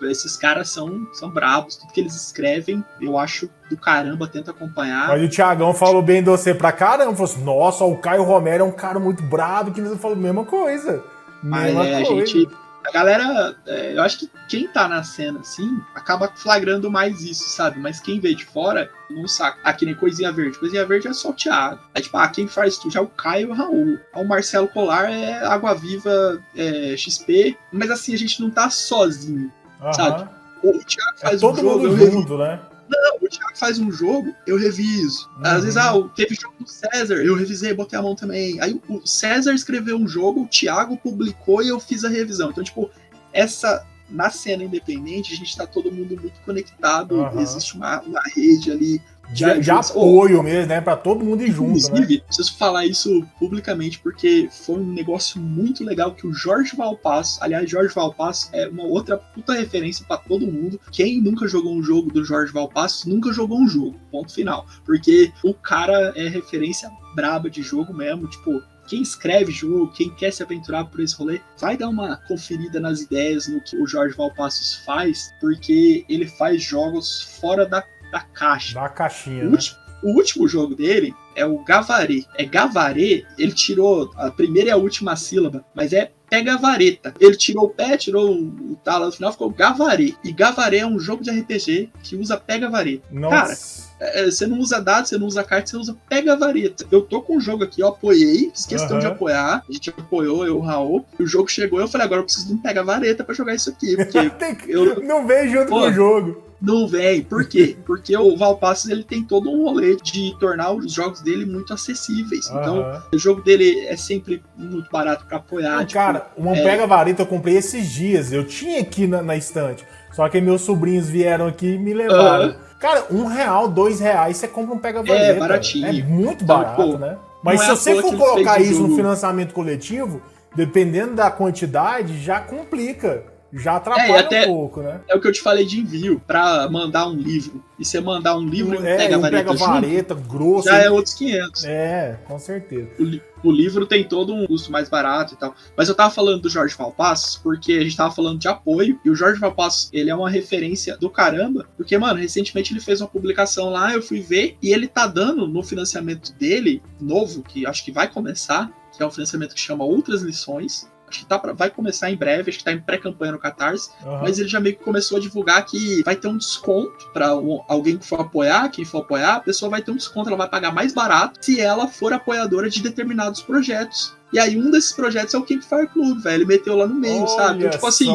Esses caras são brabos, tudo que eles escrevem, eu acho do caramba, tento acompanhar. Mas o Thiagão falou bem de você pra caramba, falou assim, nossa, o Caio Romero é um cara muito brabo, que ele falou a mesma coisa. A galera, eu acho que quem tá na cena, assim, acaba flagrando mais isso, sabe? Mas quem vê de fora, não saca. Ah, que nem Coisinha Verde. Coisinha Verde é só o Thiago. Aí, tipo, quem faz tudo já é o Caio e o Raul. O Marcelo Colar é Água Viva, XP. Mas, assim, a gente não tá sozinho, sabe? O Thiago faz um jogo, todo mundo junto, né? Não, o Thiago faz um jogo, eu reviso. Às vezes, teve jogo do César, eu revisei, botei a mão também. Aí o César escreveu um jogo, o Thiago publicou e eu fiz a revisão. Então, tipo, na cena independente, a gente tá todo mundo muito conectado, existe uma rede ali de apoio mesmo, né? Pra todo mundo ir junto, né? Inclusive, preciso falar isso publicamente, porque foi um negócio muito legal que o Jorge Valpasso, aliás, Jorge Valpasso é uma outra puta referência pra todo mundo. Quem nunca jogou um jogo do Jorge Valpasso, nunca jogou um jogo, ponto final. Porque o cara é referência braba de jogo mesmo, tipo... Quem escreve jogo, quem quer se aventurar por esse rolê, vai dar uma conferida nas ideias, no que o Jorge Valpassos faz, porque ele faz jogos fora da caixa. Da caixinha, né? O último jogo dele é o Gavarê. É Gavarê, ele tirou a primeira e a última sílaba, mas é pega vareta. Ele tirou o pé, tirou o tal lá no final, ficou Gavarê. E Gavarê é um jogo de RPG que usa pega vareta. Nossa. Cara, você não usa dados, você não usa carta, você usa pega vareta. Eu tô com um jogo aqui, eu apoiei, fiz questão de apoiar. A gente apoiou, eu e o Raul. E o jogo chegou e eu falei, agora eu preciso de um pega vareta pra jogar isso aqui. Porque não vem junto com o jogo. Não vem. Por quê? Porque o Valpassos, ele tem todo um rolê de tornar os jogos dele muito acessíveis. Então, o jogo dele é sempre muito barato pra apoiar. Não, cara, uma pega vareta eu comprei esses dias. Eu tinha aqui na estante. Só que meus sobrinhos vieram aqui e me levaram. Cara, R$1, R$2, você compra um pega vareta. É baratinho. É muito barato, né? Mas se você for colocar isso no financiamento coletivo, dependendo da quantidade, já complica. Já atrapalha um pouco, né? É o que eu te falei de envio, pra mandar um livro. E você mandar um livro e pega vareta grosso. Já é outros 500. É, com certeza. O livro tem todo um custo mais barato e tal. Mas eu tava falando do Jorge Valpassos porque a gente tava falando de apoio. E o Jorge Valpassos, ele é uma referência do caramba. Porque, mano, recentemente ele fez uma publicação lá, eu fui ver. E ele tá dando no financiamento dele, novo, que acho que vai começar, que é um financiamento que chama Outras Lições. Acho que vai começar em breve, acho que tá em pré-campanha no Catarse, mas ele já meio que começou a divulgar que vai ter um desconto pra alguém que for apoiar, quem for apoiar, a pessoa vai ter um desconto, ela vai pagar mais barato se ela for apoiadora de determinados projetos. E aí um desses projetos é o Campfire Club, velho, ele meteu lá no meio, sabe? Então, tipo assim...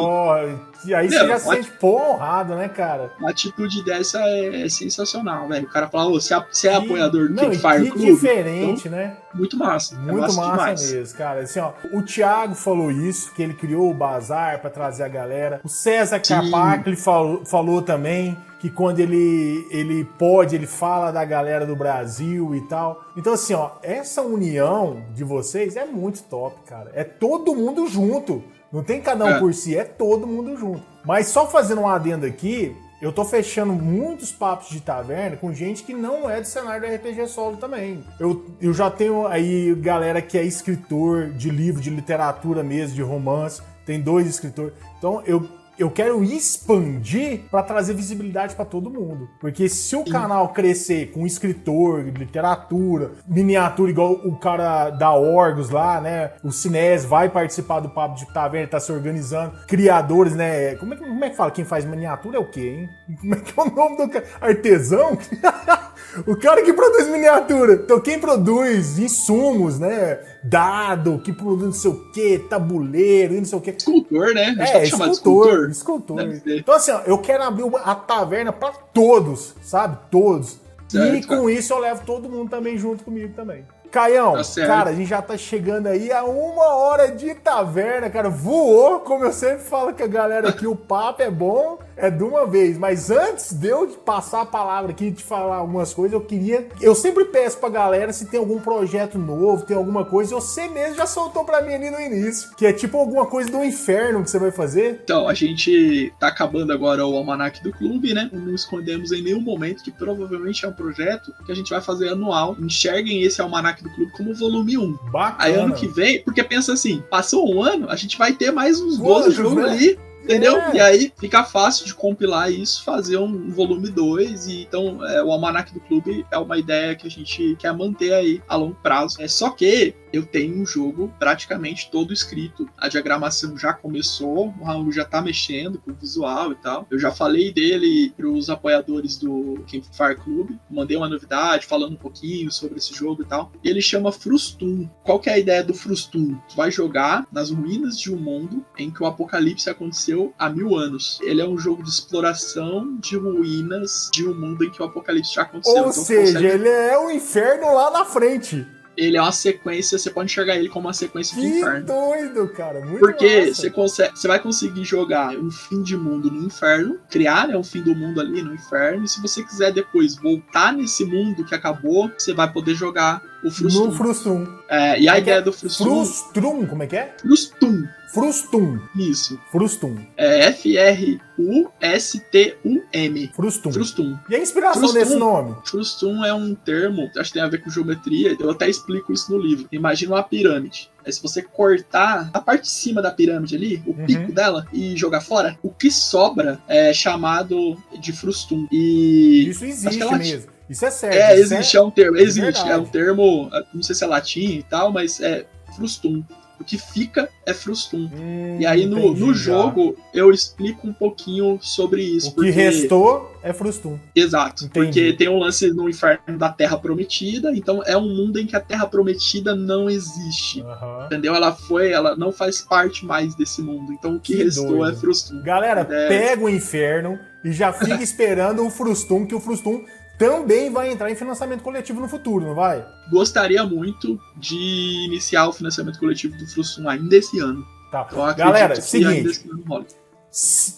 E aí você já se sente honrado, né, cara? Uma atitude dessa é sensacional, velho. O cara fala, você é apoiador do Campfire Club. Diferente, então, né? Muito massa. Muito massa mesmo, cara. Assim, ó, o Thiago falou isso, que ele criou o Bazar pra trazer a galera. O César Capac, ele falou também que quando ele pode, ele fala da galera do Brasil e tal. Então, assim, ó, essa união de vocês é muito top, cara. É todo mundo junto. Não tem cada um por si, é todo mundo junto. Mas só fazendo um adendo aqui, eu tô fechando muitos papos de taverna com gente que não é do cenário do RPG solo também. Eu já tenho aí galera que é escritor de livro, de literatura mesmo, de romance. Tem 2 escritores. Então eu quero expandir para trazer visibilidade para todo mundo. Porque se o canal crescer com escritor, literatura, miniatura, igual o cara da Orgos lá, né? O Cinés vai participar do Papo de Taverna, tá se organizando. Criadores, né? Como é que fala? Quem faz miniatura é o quê, hein? Como é que é o nome do cara? Artesão? O cara que produz miniatura. Então quem produz insumos, né? Dado, que produz não sei o quê, tabuleiro, não sei o quê. Escultor, né? Escultor. Então assim, ó, eu quero abrir a taverna pra todos, sabe? Todos. Certo, e com isso eu levo todo mundo também junto comigo também. Caião, cara, a gente já tá chegando aí a 1 hora de taverna, cara. Voou, como eu sempre falo com a galera aqui, o papo é bom, é de uma vez. Mas antes de eu passar a palavra aqui e te falar algumas coisas, eu sempre peço pra galera se tem algum projeto novo, tem alguma coisa. Você mesmo já soltou pra mim ali no início, que é tipo alguma coisa do inferno que você vai fazer. Então, a gente tá acabando agora o Almanac do Clube, né? Não escondemos em nenhum momento que provavelmente é um projeto que a gente vai fazer anual. Enxerguem esse Almanac do Clube como volume 1. Bacana. Aí ano que vem, porque pensa assim, passou um ano, a gente vai ter mais uns 12 jogos ali Entendeu? E aí fica fácil de compilar isso, fazer um volume 2. E então o Almanac do Clube é uma ideia que a gente quer manter aí a longo prazo. Só que eu tenho um jogo praticamente todo escrito. A diagramação já começou, o Raul já tá mexendo com o visual e tal. Eu já falei dele pros apoiadores do Campfire Club. Mandei uma novidade falando um pouquinho sobre esse jogo e tal. E ele chama Frustum. Qual que é a ideia do Frustum? Tu vai jogar nas ruínas de um mundo em que o apocalipse aconteceu há 1000 anos. Ele é um jogo de exploração de ruínas de um mundo em que o apocalipse já aconteceu. Ou então, seja, ele é o inferno lá na frente. Ele é uma sequência, você pode enxergar ele como uma sequência de inferno. Que doido, cara. Muito Porque massa. você vai conseguir jogar um fim de mundo no inferno, criar, né, um fim do mundo ali no inferno, e se você quiser depois voltar nesse mundo que acabou, você vai poder jogar o Frustum. No Frustum. E a ideia do Frustum... Frustrum, como é que é? Frustum. Frustum. Isso. Frustum. É Frustum. Frustum. Frustum. E a inspiração Frustum. desse nome? Frustum é um termo, acho que tem a ver com geometria, eu até explico isso no livro. Imagina uma pirâmide. Aí se você cortar a parte de cima da pirâmide ali, o pico dela, e jogar fora, o que sobra é chamado de Frustum. E Isso existe mesmo. Isso é certo. Existe, é um termo. Existe, verdade. é um termo, não sei se é latim e tal, mas é Frustum. O que fica é Frustum. E aí no jogo eu explico um pouquinho sobre isso. O que restou é Frustum. Exato. Entendi. Porque tem um lance no inferno da Terra Prometida, então é um mundo em que a Terra Prometida não existe. Entendeu? Ela não faz parte mais desse mundo. Então o que restou é Frustum. Galera, pega o inferno e já fica esperando o Frustum, que o Frustum também vai entrar em financiamento coletivo no futuro, não vai? Gostaria muito de iniciar o financiamento coletivo do Frustum ainda esse ano. Tá. Eu Galera, acredito que ainda seguinte. esse ano rola.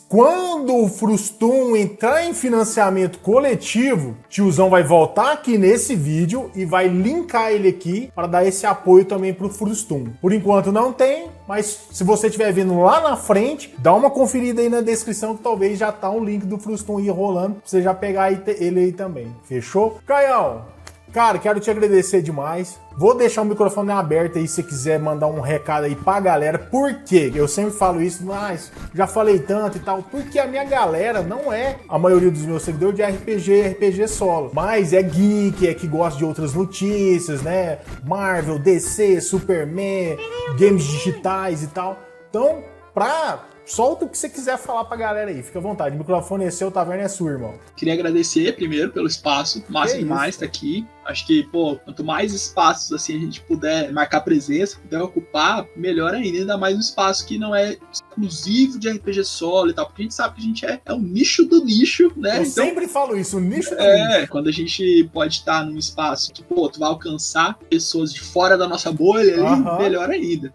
Quando o Frustum entrar em financiamento coletivo, tiozão vai voltar aqui nesse vídeo e vai linkar ele aqui para dar esse apoio também pro Frustum. Por enquanto não tem, mas se você estiver vendo lá na frente, dá uma conferida aí na descrição que talvez já tá um link do Frustum aí rolando, pra você já pegar ele aí também. Fechou? Caião, cara, quero te agradecer demais. Vou deixar o microfone aberto aí se você quiser mandar um recado aí pra galera. Por quê? Eu sempre falo isso, mas já falei tanto e tal. Porque a minha galera não é a maioria dos meus seguidores de RPG solo. Mas é geek, é que gosta de outras notícias, né? Marvel, DC, Superman, games digitais e tal. Então, solta o que você quiser falar pra galera aí. Fica à vontade. O microfone é seu, taverna é sua, irmão. Queria agradecer primeiro pelo espaço. Massa demais estar aqui. Acho que, quanto mais espaços assim a gente puder marcar presença, puder ocupar, melhor ainda mais um espaço que não é exclusivo de RPG solo e tal, porque a gente sabe que a gente é um nicho do nicho, né? Eu sempre falo isso, o nicho do nicho. Quando a gente pode estar num espaço que, tu vai alcançar pessoas de fora da nossa bolha ali,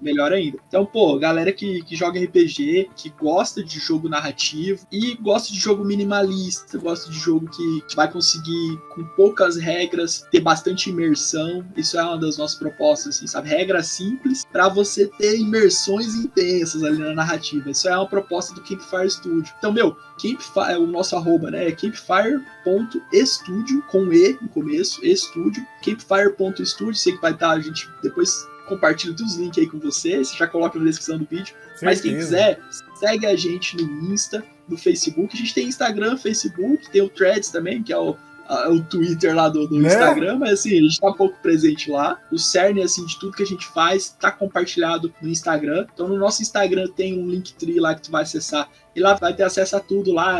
melhor ainda. Então, galera que joga RPG, que gosta de jogo narrativo e gosta de jogo minimalista, gosta de jogo que vai conseguir, com poucas regras, ter bastante imersão. Isso é uma das nossas propostas, assim, sabe? Regras simples para você ter imersões intensas ali na narrativa. Isso é uma proposta do Campfire Studio. Então, Campfire, o nosso arroba, né? É campfire.studio, com E no começo, estúdio. Campfire.studio, sei que vai estar, a gente depois compartilha todos os links aí com você já coloca na descrição do vídeo. Certeza. Mas quem quiser, segue a gente no Insta, no Facebook. A gente tem Instagram, Facebook, tem o Threads também, que é o Twitter lá do Instagram, mas assim, a gente tá um pouco presente lá. O cerne, assim, de tudo que a gente faz tá compartilhado no Instagram. Então no nosso Instagram tem um Linktree lá que tu vai acessar e lá vai ter acesso a tudo lá.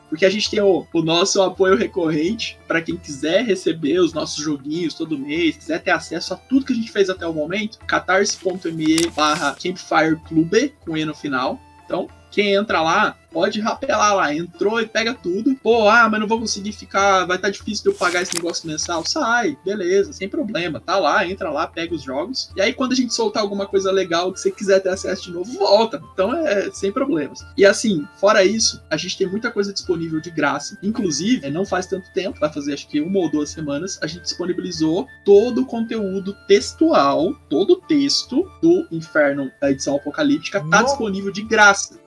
Porque a gente tem o nosso apoio recorrente para quem quiser receber os nossos joguinhos todo mês, quiser ter acesso a tudo que a gente fez até o momento, catarse.me/campfireclube com E no final. Então, quem entra lá, pode rapelar lá, entrou e pega tudo. Mas não vou conseguir ficar, vai estar difícil de eu pagar esse negócio mensal. Sai, beleza, sem problema, tá lá, entra lá, pega os jogos. E aí quando a gente soltar alguma coisa legal que você quiser ter acesso de novo, volta. Então sem problemas. E assim, fora isso, a gente tem muita coisa disponível de graça. Inclusive, não faz tanto tempo, vai fazer acho que 1 ou 2 semanas, a gente disponibilizou todo o conteúdo textual, todo o texto do Inferno da edição apocalíptica, tá disponível de graça.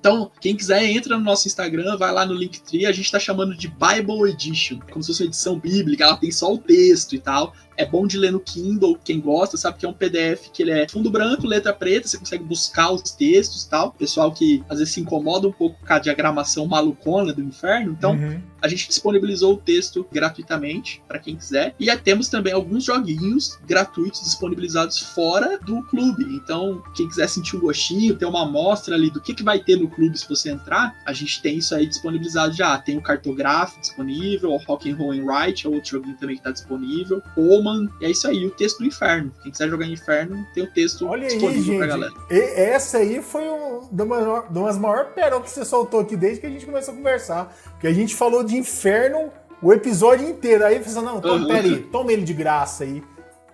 Então, quem quiser, entra no nosso Instagram, vai lá no Linktree, a gente tá chamando de Bible Edition, como se fosse uma edição bíblica, ela tem só o texto e tal, É bom de ler no Kindle, quem gosta, sabe que é um PDF que ele é fundo branco, letra preta, você consegue buscar os textos e tal. Pessoal que às vezes se incomoda um pouco com a diagramação malucona do inferno, então a gente disponibilizou o texto gratuitamente para quem quiser. E temos também alguns joguinhos gratuitos disponibilizados fora do clube. Então, quem quiser sentir um gostinho, ter uma amostra ali do que vai ter no clube se você entrar, a gente tem isso aí disponibilizado já. Tem o Cartograph disponível, o Rock'n'Roll and Write, é outro joguinho também que está disponível. Oman, e é isso aí, o texto do Inferno. Quem quiser jogar em Inferno, tem o texto disponível pra galera. Essa aí foi uma das maiores pérolas que você soltou aqui desde que a gente começou a conversar. Porque a gente falou de Inferno o episódio inteiro. Aí você falou, não, peraí, toma ele de graça aí.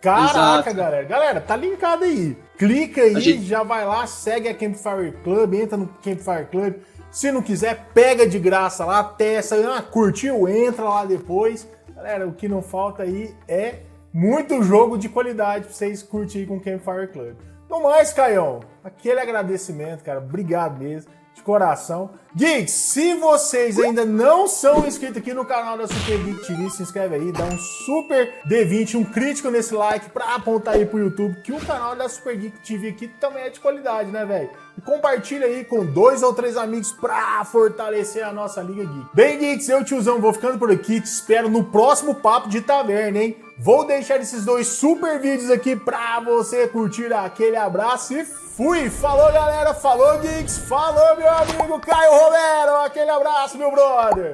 Caraca, galera. Galera, tá linkado aí. Clica aí, já vai lá, segue a Campfire Club, entra no Campfire Club. Se não quiser, pega de graça lá, testa, curtiu, entra lá depois. Galera, o que não falta aí é muito jogo de qualidade pra vocês curtirem com o Campfire Club. No mais, Caião, aquele agradecimento, cara. Obrigado mesmo, de coração. Geeks, se vocês ainda não são inscritos aqui no canal da Super Geek TV, se inscreve aí, dá um super D20, um crítico nesse like pra apontar aí pro YouTube que o canal da Super Geek TV aqui também é de qualidade, né, velho? E compartilha aí com 2 ou 3 amigos pra fortalecer a nossa Liga Geek. Bem, Geeks, eu, tiozão, vou ficando por aqui, te espero no próximo Papo de Taverna, hein? Vou deixar esses 2 super vídeos aqui pra você curtir. Aquele abraço e fui! Falou, galera! Falou, Geeks! Falou, meu amigo Caio Romero! Aquele abraço, meu brother!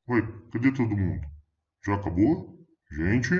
Oi, cadê todo mundo? Já acabou? Gente?